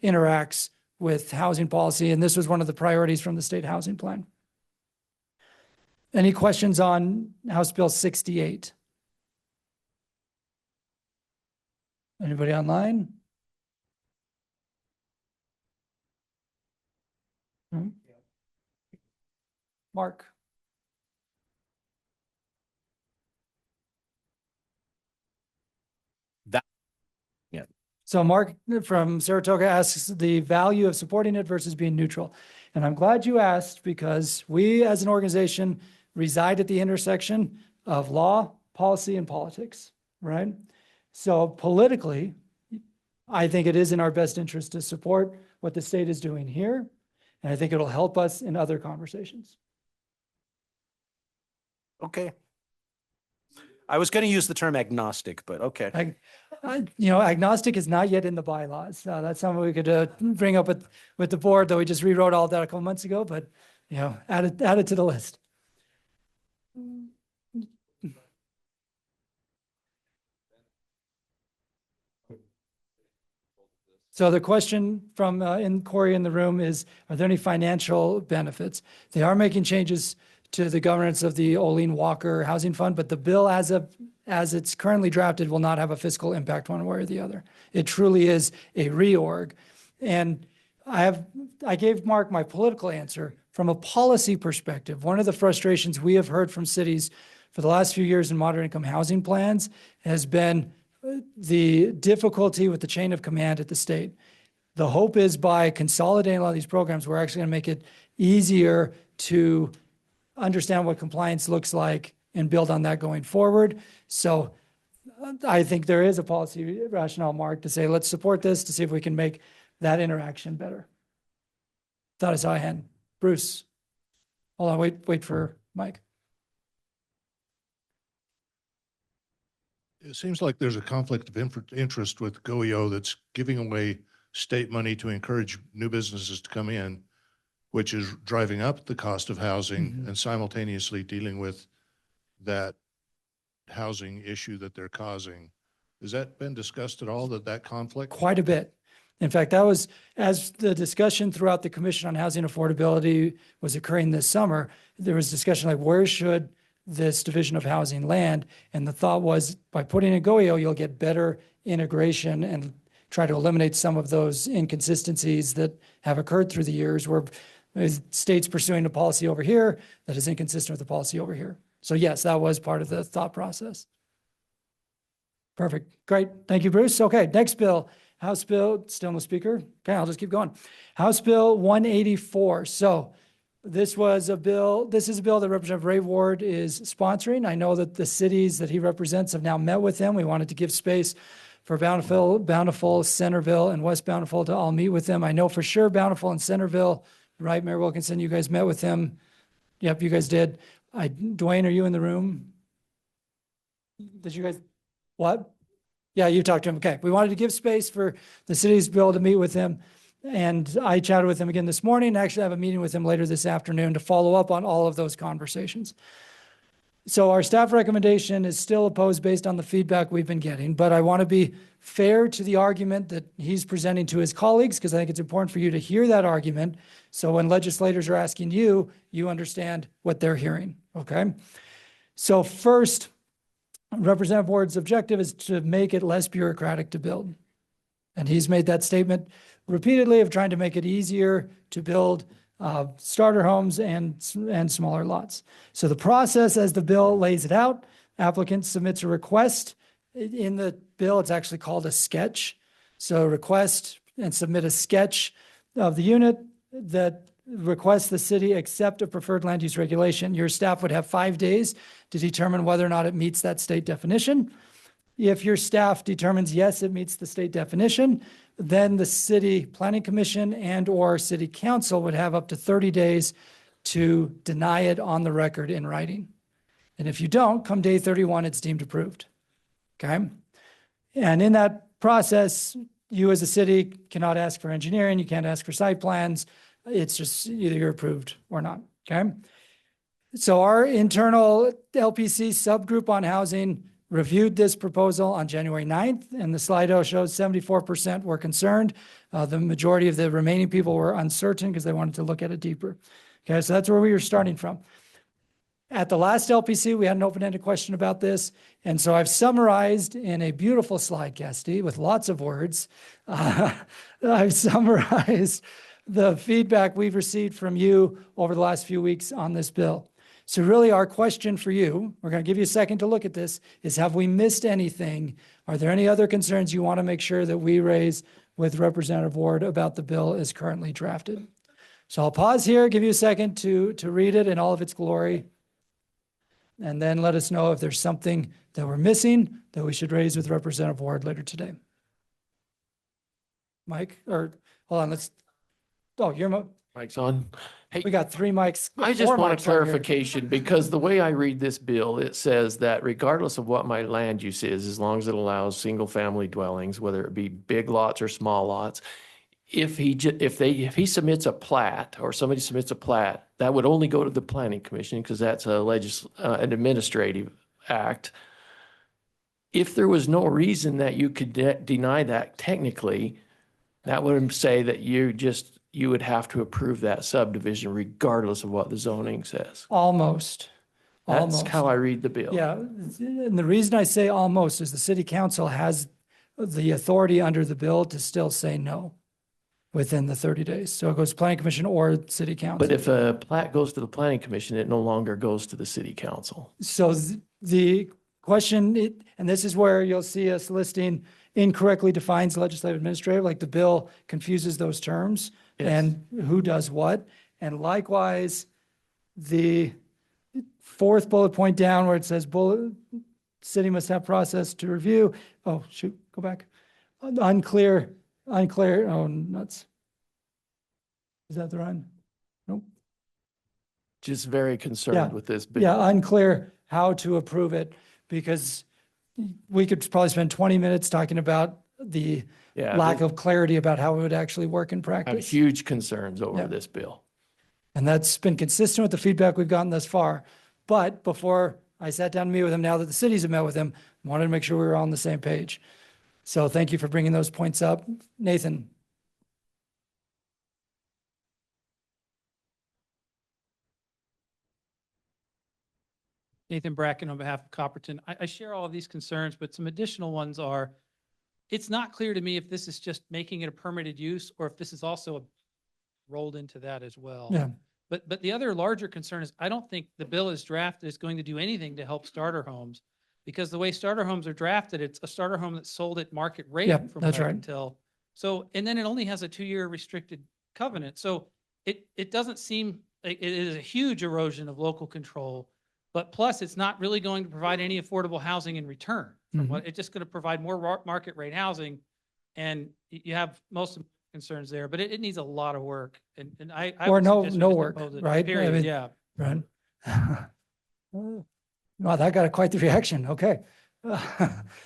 interacts with housing policy. And this was one of the priorities from the state housing plan. Any questions on House Bill 68? Anybody online? Hmm? Mark? So Mark from Saratoga asks the value of supporting it versus being neutral. And I'm glad you asked because we as an organization reside at the intersection of law, policy, and politics, right? So politically, I think it is in our best interest to support what the state is doing here. And I think it'll help us in other conversations. Okay. I was going to use the term agnostic, but okay. Agnostic is not yet in the bylaws. That's something we could bring up with the board, though we just rewrote all that a couple months ago, but, add it to the list. So the question from Corey in the room is, are there any financial benefits? They are making changes to the governance of the Olene Walker Housing Fund, but the bill as it's currently drafted will not have a fiscal impact one way or the other. It truly is a reorg. And I gave Mark my political answer. From a policy perspective, one of the frustrations we have heard from cities for the last few years in moderate income housing plans has been the difficulty with the chain of command at the state. The hope is by consolidating a lot of these programs, we're actually going to make it easier to understand what compliance looks like and build on that going forward. So I think there is a policy rationale, Mark, to say, let's support this to see if we can make that interaction better. Thought I saw a hand. Bruce. Hold on, wait for Mike. It seems like there's a conflict of interest with GOEO that's giving away state money to encourage new businesses to come in, which is driving up the cost of housing and simultaneously dealing with that housing issue that they're causing. Has that been discussed at all, that conflict? Quite a bit. In fact, that was, as the discussion throughout the Commission on Housing Affordability was occurring this summer, there was discussion like, where should this division of housing land? And the thought was, by putting in GOEO, you'll get better integration and try to eliminate some of those inconsistencies that have occurred through the years where states pursuing a policy over here that is inconsistent with the policy over here. So yes, that was part of the thought process. Perfect. Great. Thank you, Bruce. Okay, next bill. House Bill, still no speaker. Okay, I'll just keep going. House Bill 184. So this is a bill that Representative Ray Ward is sponsoring. I know that the cities that he represents have now met with him. We wanted to give space for Bountiful, Centerville, and West Bountiful to all meet with him. I know for sure Bountiful and Centerville, right, Mayor Wilkinson, you guys met with him. Yep, you guys did. Dwayne, are you in the room? Did you guys, what? Yeah, you talked to him. Okay. We wanted to give space for the cities to be able to meet with him. And I chatted with him again this morning. I actually have a meeting with him later this afternoon to follow up on all of those conversations. So our staff recommendation is still opposed based on the feedback we've been getting, but I want to be fair to the argument that he's presenting to his colleagues, because I think it's important for you to hear that argument. So when legislators are asking you, you understand what they're hearing, okay? So first, Representative Ward's objective is to make it less bureaucratic to build. And he's made that statement repeatedly of trying to make it easier to build starter homes and smaller lots. So the process as the bill lays it out, applicant submits a request. In the bill, it's actually called a sketch. So request and submit a sketch of the unit that request the city accept a preferred land use regulation. Your staff would have 5 days to determine whether or not it meets that state definition. If your staff determines, yes, it meets the state definition, then the city planning commission and or city council would have up to 30 days to deny it on the record in writing. And if you don't, come day 31, it's deemed approved. Okay? And in that process, you as a city cannot ask for engineering, you can't ask for site plans. It's just either you're approved or not. Okay? So our internal LPC subgroup on housing reviewed this proposal on January 9th, and the Slido shows 74% were concerned. The majority of the remaining people were uncertain because they wanted to look at it deeper. Okay, so that's where we were starting from. At the last LPC, we had an open-ended question about this, and so I've summarized in a beautiful slide, Cassidy, with lots of words. I've summarized the feedback we've received from you over the last few weeks on this bill. So really our question for you, we're going to give you a second to look at this, is have we missed anything? Are there any other concerns you want to make sure that we raise with Representative Ward about the bill as currently drafted? So I'll pause here, give you a second to read it in all of its glory, and then let us know if there's something that we're missing that we should raise with Representative Ward later today. Mike, or hold on, Mic's on. Hey, we got 3 mics. I just 4 want a mics on here. clarification because the way I read this bill, it says that regardless of what my land use is, as long as it allows single family dwellings, whether it be big lots or small lots, if he submits a plat or somebody submits a plat, that would only go to the planning commission because that's an administrative act. If there was no reason that you could deny that technically, that would say that you would have to approve that subdivision regardless of what the zoning says. Almost. That's how I read the bill. Yeah, and the reason I say almost is the city council has the authority under the bill to still say no within the 30 days. So it goes to planning commission or city council. But if a plat goes to the planning commission, it no longer goes to the city council. So the question, and this is where you'll see us listing incorrectly defines legislative administrative, like the bill confuses those terms. Yes. And who does what. And likewise, the 4th bullet point down where it says city must have process to review. Oh, shoot, go back. Unclear, oh, nuts. Is that the run? Nope. Just very concerned Yeah. with this bill. Yeah, unclear how to approve it because we could probably spend 20 minutes talking about the lack of clarity about how it would actually work in I have practice. huge concerns over Yeah. this bill. And that's been consistent with the feedback we've gotten thus far. But before I sat down to meet with him, now that the cities have met with him, I wanted to make sure we were all on the same page. So thank you for bringing those points up. Nathan? Nathan Bracken on behalf of Copperton. I share all of these concerns, but some additional ones are, it's not clear to me if this is just making it a permitted use or if this is also rolled into that as well. Yeah. But the other larger concern is I don't think the bill is drafted is going to do anything to help starter homes because the way starter homes are drafted, it's a starter home that's sold at market rate Yeah, from that's what I right. can tell. So, and then it only has a 2-year restricted covenant. So it doesn't seem like it is a huge erosion of local control. But plus, it's not really going to provide any affordable housing in return. From what it's just going to provide more market rate housing, and you have most of the concerns there. But it needs a lot of work, and I Or would no suggest we no just work, oppose it. right? I Period. mean, Yeah. Right. Wow, that got quite the reaction. Okay.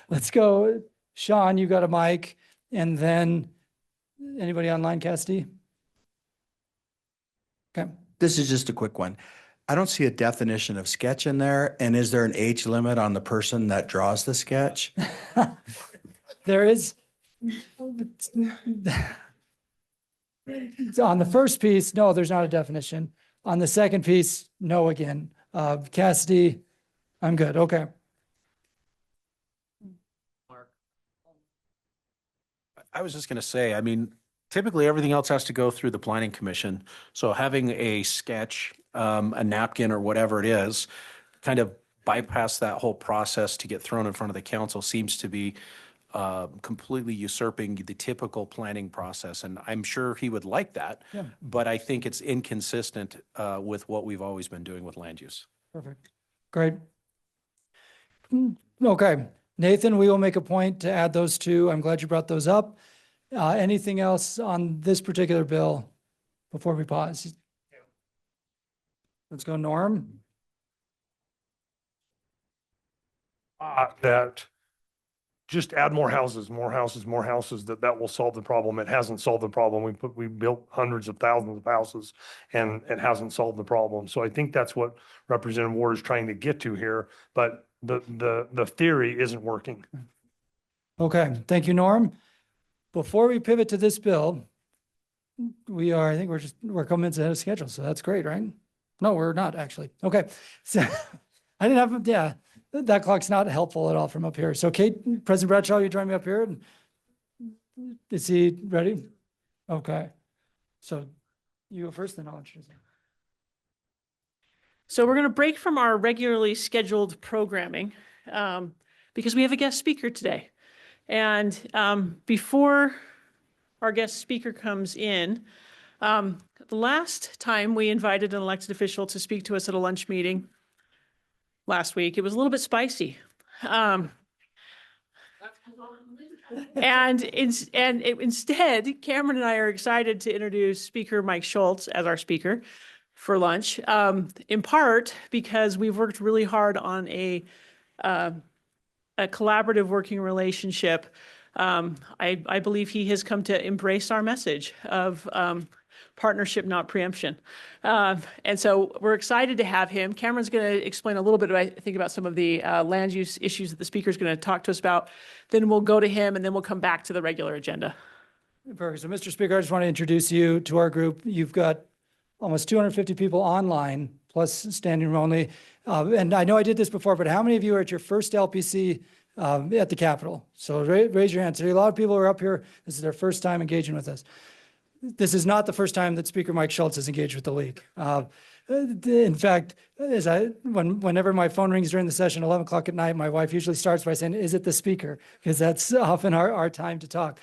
Let's go. Sean, you got a mic. And then anybody online, Cassidy? Okay. This is just a quick one. I don't see a definition of sketch in there. And is there an age limit on the person that draws the sketch? There is. On the first piece, no, there's not a definition. On the second piece, no again. Cassidy, I'm good. Okay. I was just going to say, I mean, typically everything else has to go through the planning commission. So having a sketch, a napkin or whatever it is, kind of bypass that whole process to get thrown in front of the council seems to be completely usurping the typical planning process. And I'm sure he would like that, Yeah. but I think it's inconsistent with what we've always been doing with land use. Perfect. Great. Okay, Nathan, we will make a point to add those two. I'm glad you brought those up. Anything else on this particular bill before we pause? Let's go, Norm. That just add more houses, that will solve the problem. It hasn't solved the problem. We built hundreds of thousands of houses and it hasn't solved the problem. So I think that's what Representative Ward is trying to get to here, but the theory isn't working. Okay, thank you, Norm. Before we pivot to this bill, I think we're coming in ahead of schedule, so that's great, right? No, we're not actually. Okay, so I didn't have, yeah, that clock's not helpful at all from up here. So Kate, President Bradshaw, you join me up here? Is he ready? Okay, so you go first, then I'll introduce him. So we're going to break from our regularly scheduled programming because we have a guest speaker today. And before our guest speaker comes in, the last time we invited an elected official to speak to us at a lunch meeting last week, it was a little bit spicy. Instead, Cameron and I are excited to introduce Speaker Mike Schultz as our speaker for lunch, in part because we've worked really hard on a collaborative working relationship. I believe he has come to embrace our message of partnership, not preemption. And so we're excited to have him. Cameron's going to explain a little bit, I think, about some of the land use issues that the speaker's going to talk to us about. Then we'll go to him, and then we'll come back to the regular agenda. Perfect. So, Mr. Speaker, I just want to introduce you to our group. You've got almost 250 people online, plus standing room only. And I know I did this before, but how many of you are at your first LPC at the Capitol? So raise your hand. So a lot of people are up here. This is their first time engaging with us. This is not the first time that Speaker Mike Schultz has engaged with the league. In fact, whenever my phone rings during the session, 11 o'clock at night, my wife usually starts by saying, "Is it the speaker?" Because that's often our time to talk.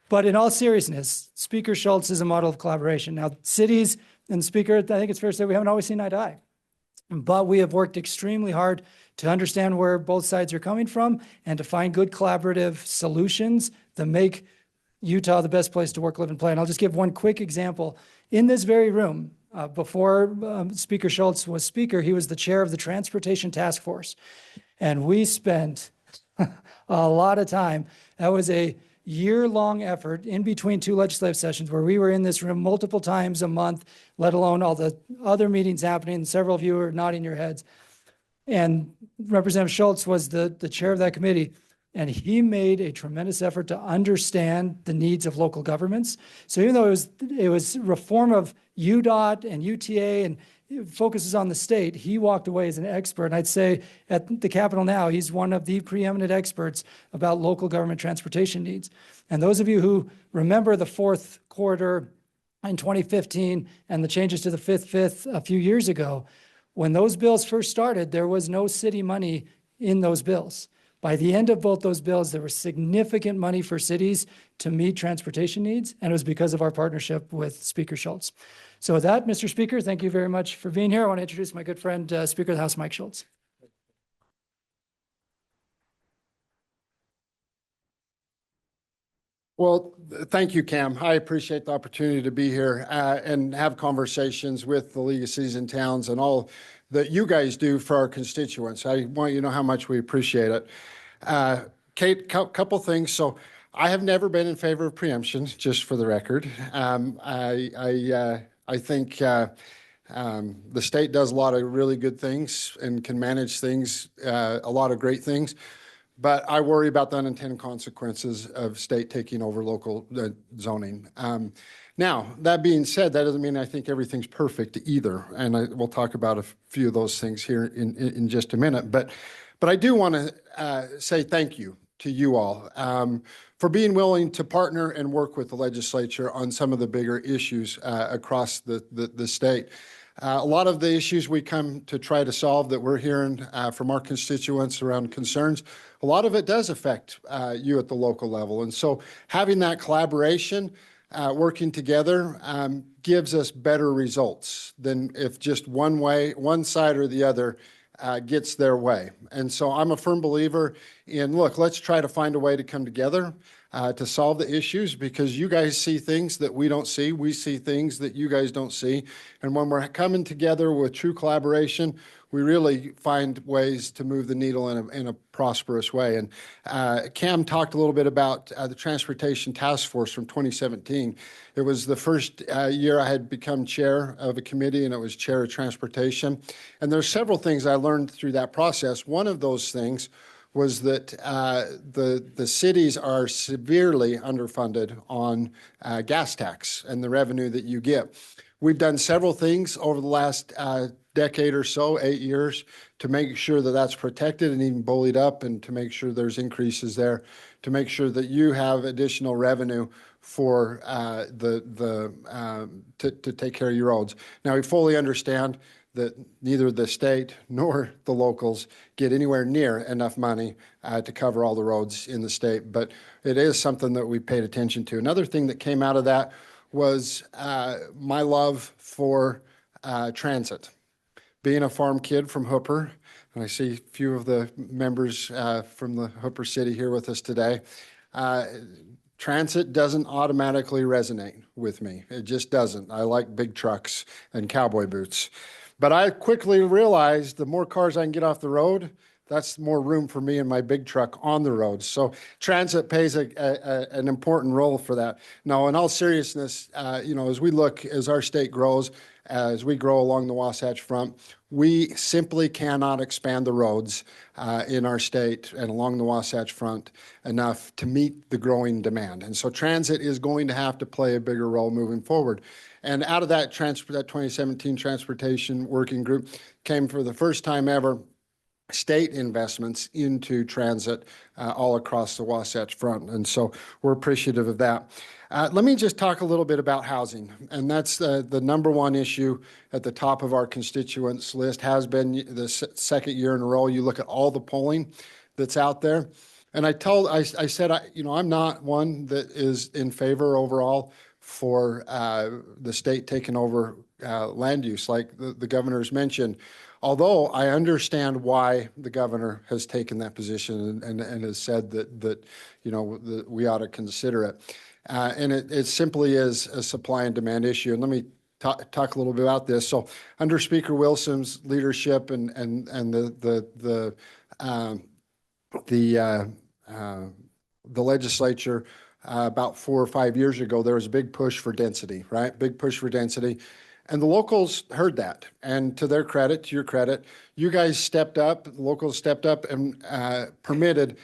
But in all seriousness, Speaker Schultz is a model of collaboration. Now, cities and Speaker, I think it's fair to say we haven't always seen eye to eye. But we have worked extremely hard to understand where both sides are coming from and to find good collaborative solutions that make Utah the best place to work, live, and play. And I'll just give one quick example. In this very room, before Speaker Schultz was Speaker, he was the chair of the Transportation Task Force. And we spent a lot of time. That was a year-long effort in between two legislative sessions where we were in this room multiple times a month, let alone all the other meetings happening. Several of you are nodding your heads. And Representative Schultz was the chair of that committee. And he made a tremendous effort to understand the needs of local governments. So even though it was reform of UDOT and UTA and it focuses on the state, he walked away as an expert. And I'd say at the Capitol now, he's one of the preeminent experts about local government transportation needs. And those of you who remember the fourth corridor in 2015 and the changes to the fifth a few years ago, when those bills first started, there was no city money in those bills. By the end of both those bills, there was significant money for cities to meet transportation needs, and it was because of our partnership with Speaker Schultz. So with that, Mr. Speaker, thank you very much for being here. I want to introduce my good friend, Speaker of the House, Mike Schultz. Well, thank you, Cam. I appreciate the opportunity to be here and have conversations with the League of Cities and Towns and all that you guys do for our constituents. I want you to know how much we appreciate it. Kate, couple things. So I have never been in favor of preemption, just for the record. I think the state does a lot of really good things and can manage things, a lot of great things. But I worry about the unintended consequences of state taking over local zoning. Now, that being said, that doesn't mean I think everything's perfect either. And we'll talk about a few of those things here in just a minute. But I do want to say thank you to you all for being willing to partner and work with the legislature on some of the bigger issues across the state. A lot of the issues we come to try to solve that we're hearing from our constituents around concerns, a lot of it does affect you at the local level. And so having that collaboration, working together gives us better results than if just one side or the other gets their way. And so I'm a firm believer in, look, let's try to find a way to come together to solve the issues, because you guys see things that we don't see. We see things that you guys don't see. And when we're coming together with true collaboration, we really find ways to move the needle in a prosperous way. And Cam talked a little bit about the Transportation Task Force from 2017. It was the first year I had become chair of a committee, and it was chair of transportation. And there's several things I learned through that process. One of those things was that the cities are severely underfunded on gas tax and the revenue that you get. We've done several things over the last decade or so, 8 years, to make sure that that's protected and even bullied up, and to make sure there's increases there, to make sure that you have additional revenue for to take care of your roads. Now, we fully understand that neither the state nor the locals get anywhere near enough money to cover all the roads in the state, but it is something that we paid attention to. Another thing that came out of that was my love for transit. Being a farm kid from Hooper, and I see a few of the members from the Hooper City here with us today, transit doesn't automatically resonate with me. It just doesn't. I like big trucks and cowboy boots. But I quickly realized the more cars I can get off the road, that's more room for me and my big truck on the road. So transit plays an important role for that. Now, in all seriousness, as our state grows, as we grow along the Wasatch Front, we simply cannot expand the roads in our state and along the Wasatch Front enough to meet the growing demand. And so transit is going to have to play a bigger role moving forward. And out of that 2017 Transportation Working Group came, for the first time ever, state investments into transit all across the Wasatch Front. And so we're appreciative of that. Let me just talk a little bit about housing. And that's the number one issue at the top of our constituents list, has been the second year in a row. You look at all the polling that's out there. And I said, I'm not one that is in favor overall for the state taking over land use, like the governor's mentioned. Although I understand why the governor has taken that position and has said that we ought to consider it. And it simply is a supply and demand issue. And let me talk a little bit about this. So under Speaker Wilson's leadership and the legislature, about 4 or 5 years ago, there was a big push for density, right? Big push for density. And the locals heard that. And to their credit, to your credit, you guys stepped up, the locals stepped up and permitted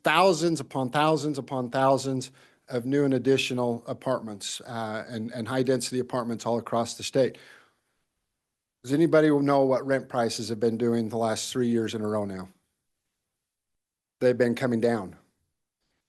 thousands upon thousands upon thousands of new and additional apartments and high density apartments all across the state. Does anybody know what rent prices have been doing the last 3 years in a row now? They've been coming down.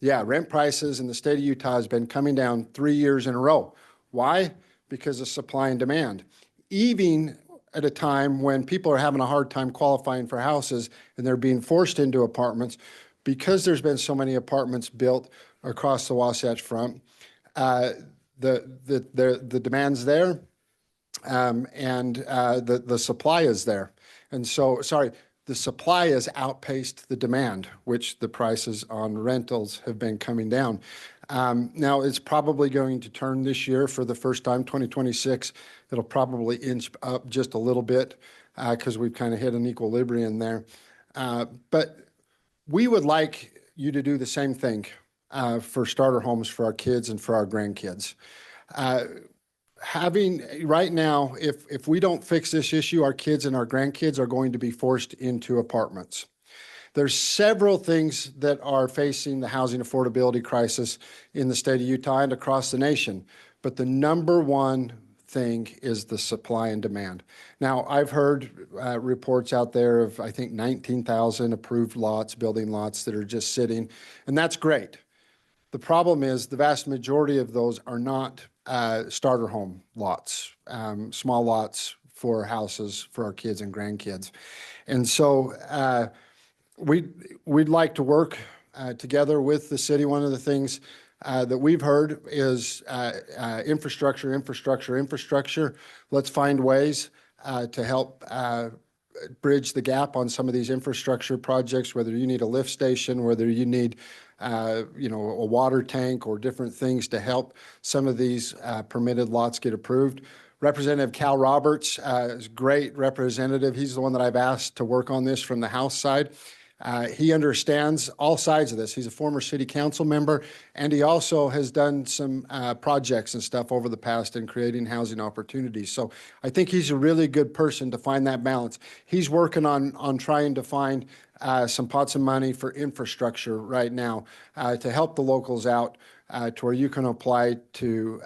Yeah, rent prices in the state of Utah has been coming down 3 years in a row. Why? Because of supply and demand. Even at a time when people are having a hard time qualifying for houses and they're being forced into apartments, because there's been so many apartments built across the Wasatch Front, the demand's there, and the supply is there. And so, the supply has outpaced the demand, which the prices on rentals have been coming down. Now, it's probably going to turn this year for the first time, 2026. It'll probably inch up just a little bit because we've kind of hit an equilibrium there. But we would like you to do the same thing for starter homes for our kids and for our grandkids. Right now, if we don't fix this issue, our kids and our grandkids are going to be forced into apartments. There's several things that are facing the housing affordability crisis in the state of Utah and across the nation. But the number one thing is the supply and demand. Now, I've heard reports out there of, I think, 19,000 approved lots, building lots that are just sitting, and that's great. The problem is the vast majority of those are not starter home lots, small lots for houses for our kids and grandkids. And so we'd like to work together with the city. One of the things that we've heard is infrastructure. Let's find ways to help bridge the gap on some of these infrastructure projects, whether you need a lift station, whether you need a water tank or different things to help some of these permitted lots get approved. Representative Cal Roberts is a great representative. He's the one that I've asked to work on this from the House side. He understands all sides of this. He's a former city council member, and he also has done some projects and stuff over the past in creating housing opportunities. So I think he's a really good person to find that balance. He's working on trying to find some pots of money for infrastructure right now to help the locals out to where you can apply to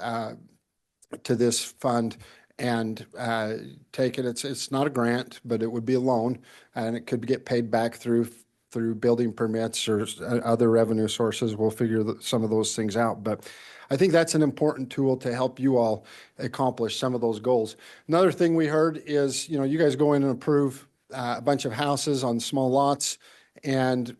this fund and take it. It's not a grant, but it would be a loan, and it could get paid back through building permits or other revenue sources. We'll figure some of those things out. But I think that's an important tool to help you all accomplish some of those goals. Another thing we heard is, you guys go in and approve a bunch of houses on small lots, and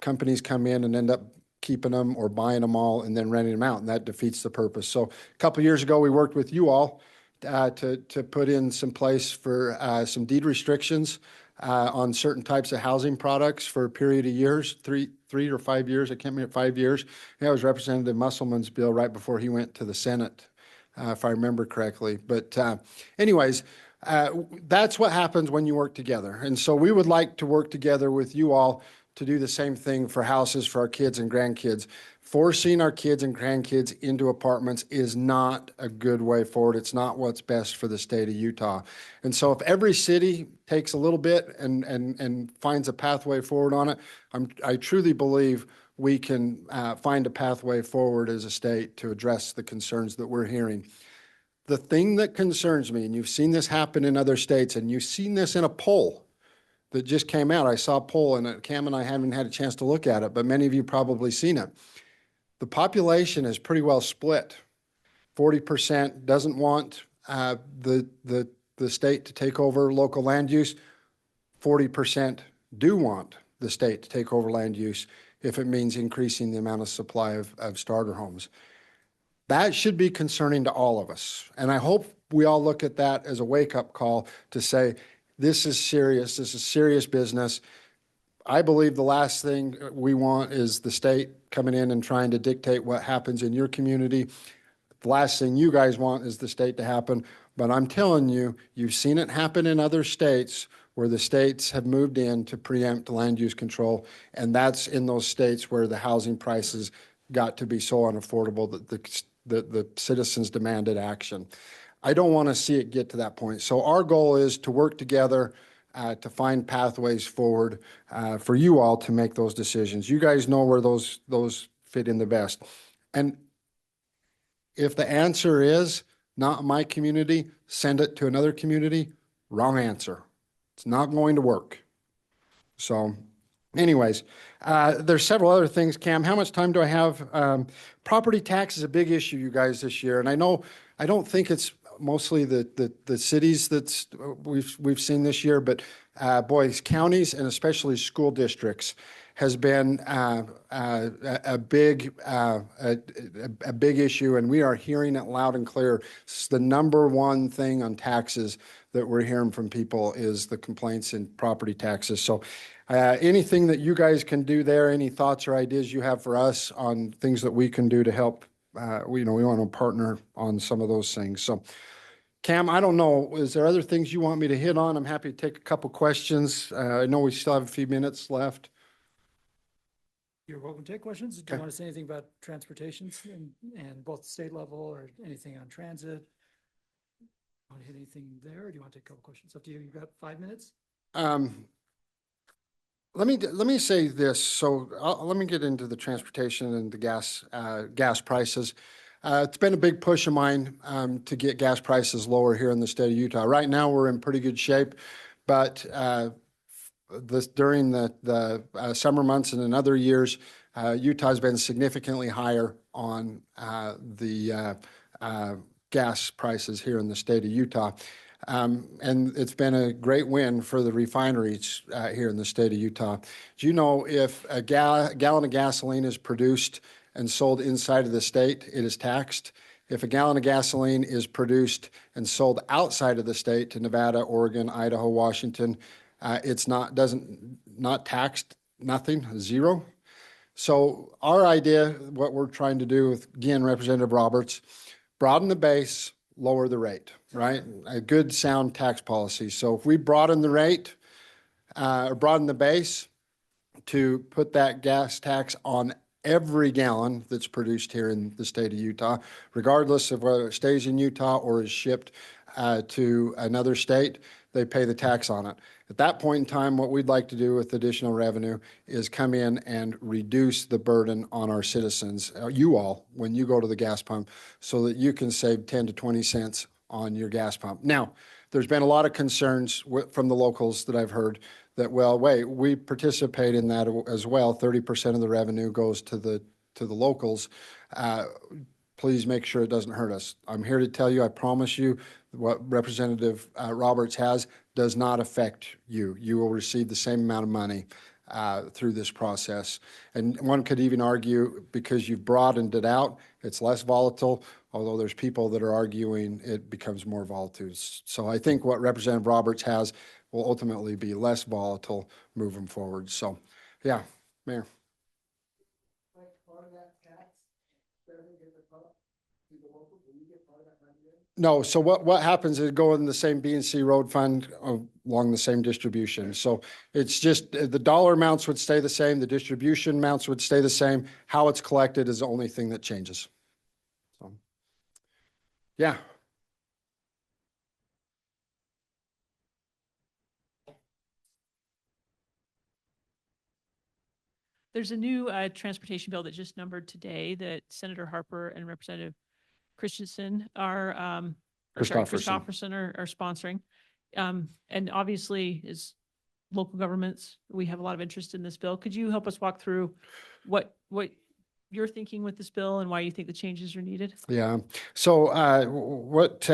companies come in and end up keeping them or buying them all and then renting them out, and that defeats the purpose. So a couple of years ago, we worked with you all to put in some place for some deed restrictions on certain types of housing products for a period of years, three or 5 years. I can't remember, 5 years. That was Representative Musselman's bill right before he went to the Senate, if I remember correctly. But anyways, that's what happens when you work together. And so we would like to work together with you all to do the same thing for houses for our kids and grandkids. Forcing our kids and grandkids into apartments is not a good way forward. It's not what's best for the state of Utah. And so if every city takes a little bit and finds a pathway forward on it, I truly believe we can find a pathway forward as a state to address the concerns that we're hearing. The thing that concerns me, and you've seen this happen in other states, and you've seen this in a poll that just came out. I saw a poll, and Cam and I haven't had a chance to look at it, but many of you probably seen it. The population is pretty well split. 40% doesn't want the state to take over local land use. 40% do want the state to take over land use if it means increasing the amount of supply of starter homes. That should be concerning to all of us. And I hope we all look at that as a wake-up call to say, this is serious. This is serious business. I believe the last thing we want is the state coming in and trying to dictate what happens in your community. The last thing you guys want is the state to happen. But I'm telling you, you've seen it happen in other states where the states have moved in to preempt land use control. And that's in those states where the housing prices got to be so unaffordable that the citizens demanded action. I don't want to see it get to that point. So our goal is to work together to find pathways forward for you all to make those decisions. You guys know where those fit in the best. And if the answer is not my community, send it to another community, wrong answer. It's not going to work. So anyways, there's several other things. Cam, how much time do I have? Property tax is a big issue, you guys, this year. And I don't think it's mostly the cities that we've seen this year, but boys, counties and especially school districts has been a big issue, and we are hearing it loud and clear. It's the number one thing on taxes that we're hearing from people is the complaints in property taxes. So anything that you guys can do there, any thoughts or ideas you have for us on things that we can do to help, we want to partner on some of those things. So Cam, I don't know, is there other things you want me to hit on? I'm happy to take a couple questions. I know we still have a few minutes left. You're welcome to take questions. Do you want to say anything about transportation and both state level or anything on transit? Want to hit anything there, or do you want to take a couple questions? Up to you. You've got 5 minutes. Let me say this. So let me get into the transportation and the gas prices. It's been a big push of mine to get gas prices lower here in the state of Utah. Right now, we're in pretty good shape, but during the summer months and in other years, Utah's been significantly higher on the gas prices here in the state of Utah. And it's been a great win for the refineries here in the state of Utah. Do you know if a gallon of gasoline is produced and sold inside of the state, it is taxed? If a gallon of gasoline is produced and sold outside of the state to Nevada, Oregon, Idaho, Washington, it's not taxed, nothing, zero. So our idea, what we're trying to do with, again, Representative Roberts, broaden the base, lower the rate, right? A good sound tax policy. So if we broaden the rate, or broaden the base to put that gas tax on every gallon that's produced here in the state of Utah, regardless of whether it stays in Utah or is shipped to another state, they pay the tax on it. At that point in time, what we'd like to do with additional revenue is come in and reduce the burden on our citizens, you all, when you go to the gas pump, so that you can save 10 to 20 cents on your gas pump. Now, there's been a lot of concerns from the locals that I've heard that, well, wait, we participate in that as well. 30% of the revenue goes to the locals. Please make sure it doesn't hurt us. I'm here to tell you, I promise you, what Representative Roberts has does not affect you. You will receive the same amount of money through this process. And one could even argue, because you've broadened it out, it's less volatile, although there's people that are arguing it becomes more volatile. So I think what Representative Roberts has will ultimately be less volatile moving forward. So, yeah, Mayor. No, so what happens is go in the same B and C road fund along the same distribution. So it's just the dollar amounts would stay the same, the distribution amounts would stay the same. How it's collected is the only thing that changes. So, yeah. There's a new transportation bill that just numbered today that Senator Harper and Representative Christensen Christopherson are sponsoring. And obviously, as local governments, we have a lot of interest in this bill. Could you help us walk through what you're thinking with this bill and why you think the changes are needed? Yeah. So what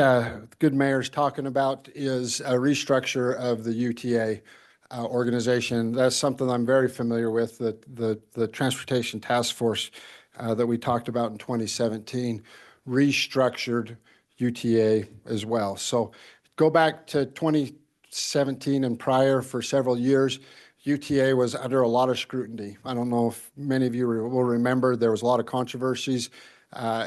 good mayor's talking about is a restructure of the UTA organization. That's something I'm very familiar with. The Transportation Task Force that we talked about in 2017 restructured UTA as well. So go back to 2017 and prior, for several years, UTA was under a lot of scrutiny. I don't know if many of you will remember, there was a lot of controversies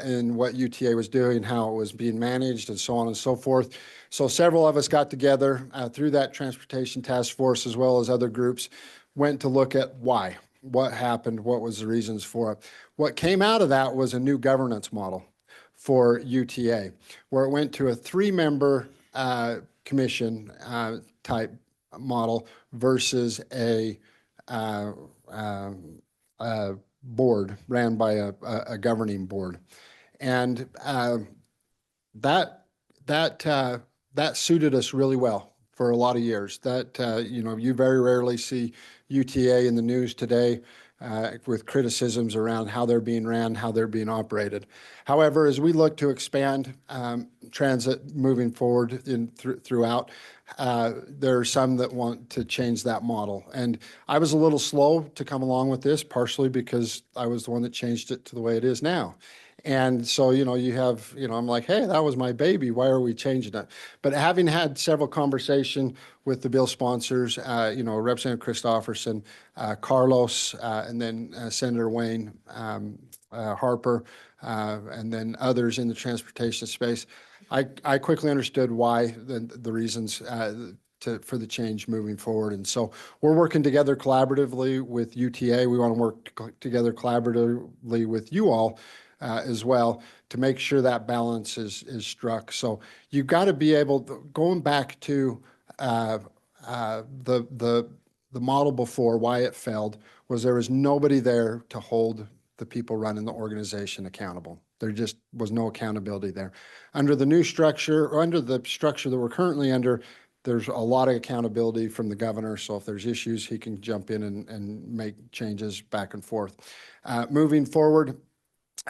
in what UTA was doing, how it was being managed, and so on and so forth. So several of us got together through that Transportation Task Force, as well as other groups, went to look at why, what happened, what was the reasons for it. What came out of that was a new governance model for UTA, where it went to a 3-member commission type model versus a board ran by a governing board. And that suited us really well for a lot of years. You very rarely see UTA in the news today with criticisms around how they're being ran, how they're being operated. However, as we look to expand transit moving forward throughout, there are some that want to change that model. And I was a little slow to come along with this, partially because I was the one that changed it to the way it is now. And so, I'm like, hey, that was my baby. Why are we changing it? But having had several conversations with the bill sponsors, Representative Christopherson, Carlos, and then Senator Wayne Harper, and then others in the transportation space, I quickly understood why the reasons for the change moving forward. And so we're working together collaboratively with UTA. We want to work together collaboratively with you all as well to make sure that balance is struck. So you've got to be able to, going back to the model before, why it failed, was there was nobody there to hold the people running the organization accountable. There just was no accountability there. Under the new structure, or under the structure that we're currently under, there's a lot of accountability from the governor. So if there's issues, he can jump in and make changes back and forth. Moving forward,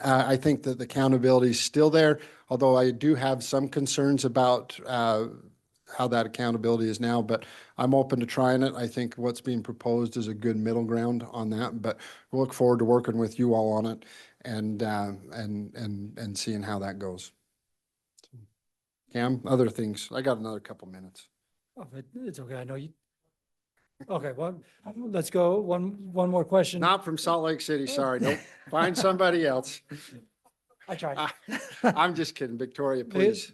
I think that the accountability is still there, although I do have some concerns about how that accountability is now, but I'm open to trying it. I think what's being proposed is a good middle ground on that, but we'll look forward to working with you all on it and seeing how that goes. Cam, other things. I got another couple minutes. Oh, it's okay. I know you. Okay, well, let's go. One more question. Not from Salt Lake City, sorry. Nope. Find somebody else. I tried. I'm just kidding. Victoria, please.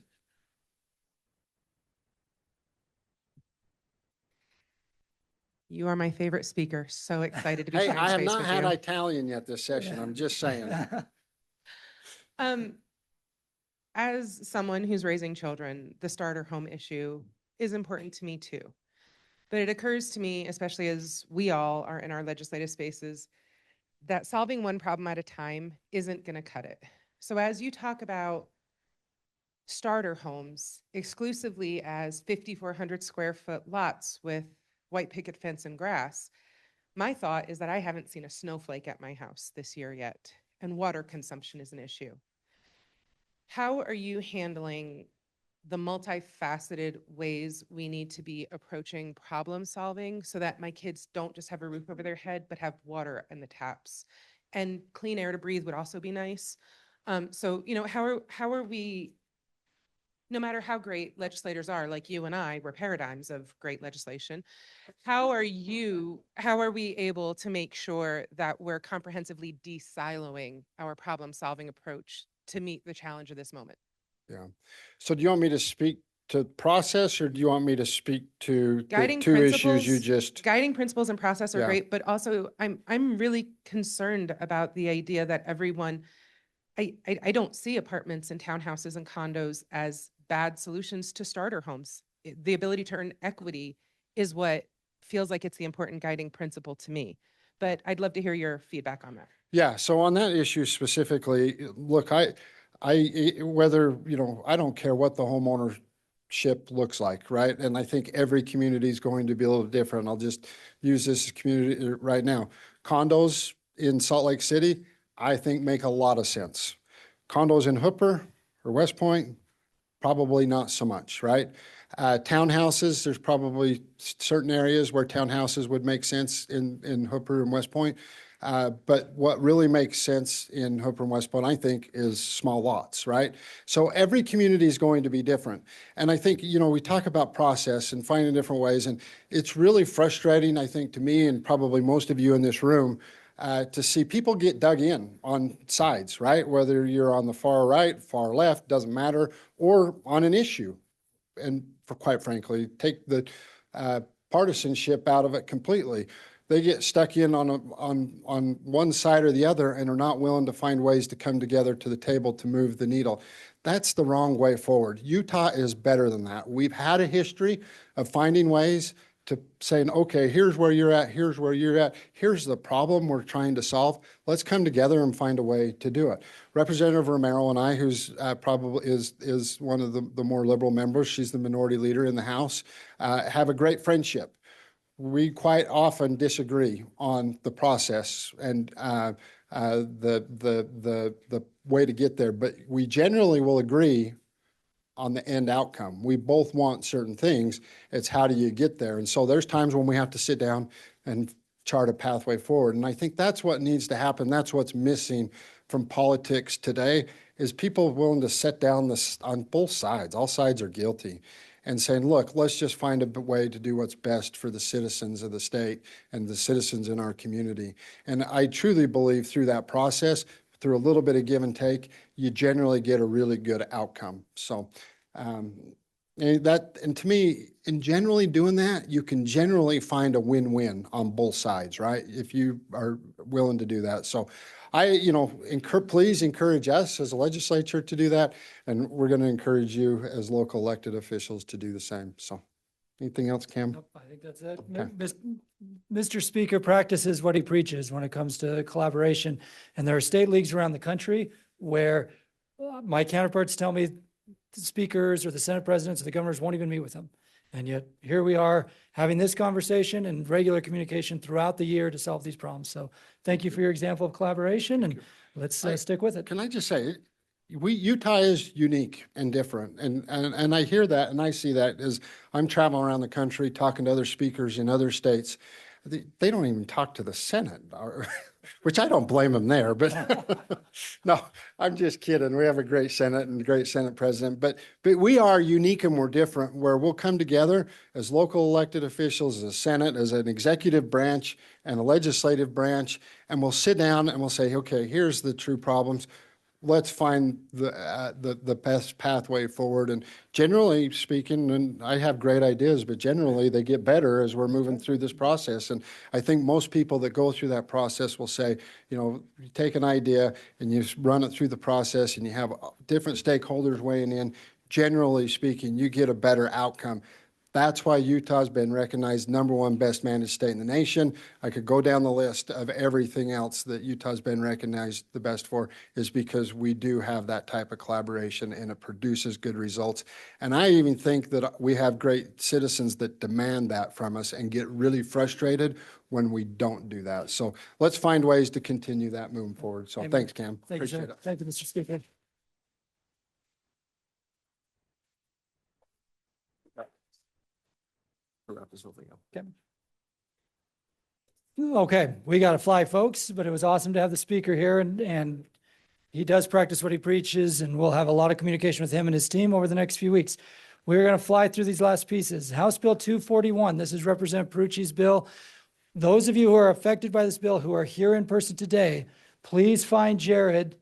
You are my favorite speaker. So excited to be Hey, sharing I have space not with had you. Italian yet this session. I'm just saying. As someone who's raising children, the starter home issue is important to me too. But it occurs to me, especially as we all are in our legislative spaces, that solving one problem at a time isn't going to cut it. So as you talk about starter homes exclusively as 5,400 square foot lots with white picket fence and grass, my thought is that I haven't seen a snowflake at my house this year yet, and water consumption is an issue. How are you handling the multifaceted ways we need to be approaching problem solving so that my kids don't just have a roof over their head, but have water in the taps? And clean air to breathe would also be nice. So, you know, how are we, no matter how great legislators are, like you and I, we're paradigms of great legislation. How are we able to make sure that we're comprehensively de-siloing our problem-solving approach to meet the challenge of this moment? Yeah. So do you want me to speak to process or do you want me to speak to the Guiding two issues you principles- just? Guiding principles and process are Yeah. great, but also I'm really concerned about the idea that everyone, I don't see apartments and townhouses and condos as bad solutions to starter homes. The ability to earn equity is what feels like it's the important guiding principle to me. But I'd love to hear your feedback on that. Yeah. So on that issue specifically, look, whether, you know, I don't care what the homeownership looks like, right? And I think every community is going to be a little different. I'll just use this community right now. Condos in Salt Lake City, I think make a lot of sense. Condos in Hooper or West Point, probably not so much, right? Townhouses, there's probably certain areas where townhouses would make sense in Hooper and West Point. But what really makes sense in Hooper and West Point, I think, is small lots, right? So every community is going to be different. And I think, you know, we talk about process and finding different ways, and it's really frustrating, I think, to me and probably most of you in this room, to see people get dug in on sides, right? Whether you're on the far right, far left, doesn't matter, or on an issue. And for quite frankly, take the partisanship out of it completely. They get stuck in on one side or the other and are not willing to find ways to come together to the table to move the needle. That's the wrong way forward. Utah is better than that. We've had a history of finding ways to saying, okay, here's where you're at, here's where you're at, here's the problem we're trying to solve. Let's come together and find a way to do it. Representative Romero and I, who's probably is one of the more liberal members, she's the minority leader in the House, have a great friendship. We quite often disagree on the process and the way to get there, but we generally will agree on the end outcome. We both want certain things. It's how do you get there? And so there's times when we have to sit down and chart a pathway forward. And I think that's what needs to happen. That's what's missing from politics today is people willing to sit down on both sides. All sides are guilty. And saying, look, let's just find a way to do what's best for the citizens of the state and the citizens in our community. And I truly believe through that process, through a little bit of give and take, you generally get a really good outcome. So and to me, in generally doing that, you can generally find a win-win on both sides, right? If you are willing to do that. So please encourage us as a legislature to do that. And we're going to encourage you as local elected officials to do the same. So anything else, Cam? Nope, I think that's it. Okay. Mr. Speaker practices what he preaches when it comes to collaboration. And there are state leagues around the country where my counterparts tell me the speakers or the Senate presidents or the governors won't even meet with them. And yet here we are having this conversation and regular communication throughout the year to solve these problems. So thank you for your example of collaboration and let's stick with it. Can I just say, Utah is unique and different. And I hear that and I see that as I'm traveling around the country talking to other speakers in other states. They don't even talk to the Senate, which I don't blame them there, but no, I'm just kidding. We have a great Senate and a great Senate president, but we are unique and we're different where we'll come together as local elected officials, as a Senate, as an executive branch and a legislative branch, and we'll sit down and we'll say, okay, here's the true problems. Let's find the best pathway forward. And generally speaking, and I have great ideas, but generally they get better as we're moving through this process. And I think most people that go through that process will say, you know, you take an idea and you run it through the process and you have different stakeholders weighing in. Generally speaking, you get a better outcome. That's why Utah's been recognized #1 best managed state in the nation. I could go down the list of everything else that Utah's been recognized the best for, is because we do have that type of collaboration and it produces good results. And I even think that we have great citizens that demand that from us and get really frustrated when we don't do that. So let's find ways to continue that moving forward. So thanks, Cam. Thank you, sir. Appreciate it. Thank you, Mr. Speaker. Wrap this whole thing up. Okay, we got to fly, folks, but it was awesome to have the speaker here and he does practice what he preaches and we'll have a lot of communication with him and his team over the next few weeks. We're going to fly through these last pieces. House Bill 241. This is Representative Perucci's bill. Those of you who are affected by this bill who are here in person today, please find Jared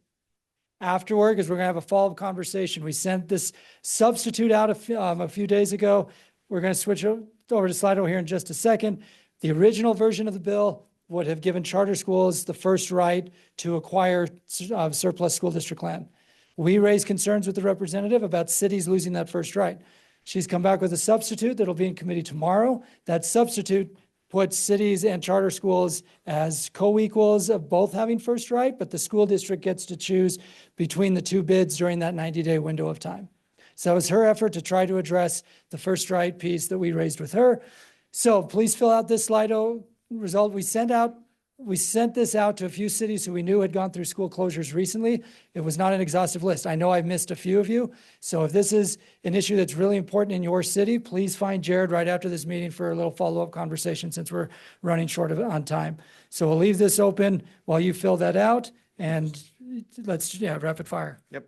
afterward because we're going to have a follow-up conversation. We sent this substitute out a few days ago. We're going to switch over to Slido here in just a second. The original version of the bill would have given charter schools the first right to acquire surplus school district land. We raised concerns with the representative about cities losing that first right. She's come back with a substitute that'll be in committee tomorrow. That substitute puts cities and charter schools as co-equals of both having first right, but the school district gets to choose between the two bids during that 90-day window of time. So it was her effort to try to address the first right piece that we raised with her. So please fill out this Slido result. We sent this out to a few cities who we knew had gone through school closures recently. It was not an exhaustive list. I know I've missed a few of you. So if this is an issue that's really important in your city, please find Jared right after this meeting for a little follow-up conversation since we're running short on time. So we'll leave this open while you fill that out and let's, rapid fire. Yep.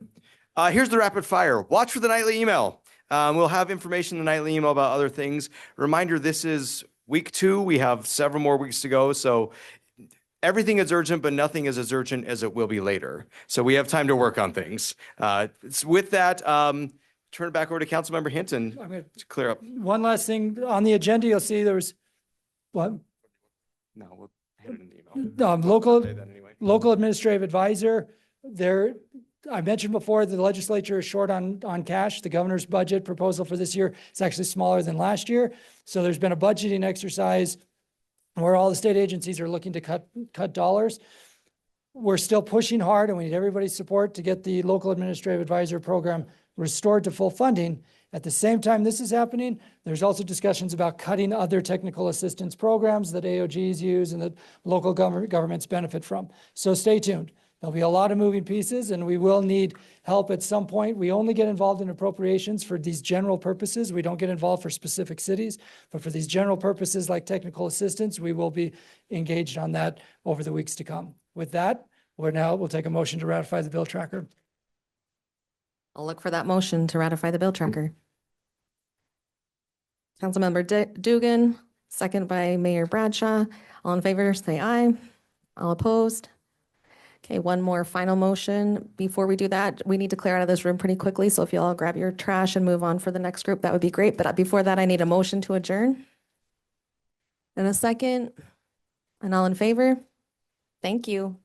Here's the rapid fire. Watch for the nightly email. We'll have information in the nightly email about other things. Reminder, this is week 2. We have several more weeks to go. So everything is urgent, but nothing is as urgent as it will be later. So we have time to work on things. With that, turn it back over to Councilmember Hinton to clear up. One last thing on the agenda, you'll see there was what? No, we'll put it in the email. Local administrative advisor. I mentioned before the legislature is short on cash. The governor's budget proposal for this year is actually smaller than last year. So there's been a budgeting exercise where all the state agencies are looking to cut dollars. We're still pushing hard and we need everybody's support to get the local administrative advisor program restored to full funding. At the same time this is happening, there's also discussions about cutting other technical assistance programs that AOGs use and that local governments benefit from. So stay tuned. There'll be a lot of moving pieces and we will need help at some point. We only get involved in appropriations for these general purposes. We don't get involved for specific cities, but for these general purposes like technical assistance, we will be engaged on that over the weeks to come. With that, we'll take a motion to ratify the bill tracker. I'll look for that motion to ratify the bill tracker. Councilmember Dugan, second by Mayor Bradshaw. All in favor, say aye. All opposed? Okay, one more final motion. Before we do that, we need to clear out of this room pretty quickly. So if you all grab your trash and move on for the next group, that would be great. But before that, I need a motion to adjourn. And a second. And all in favor? Thank you.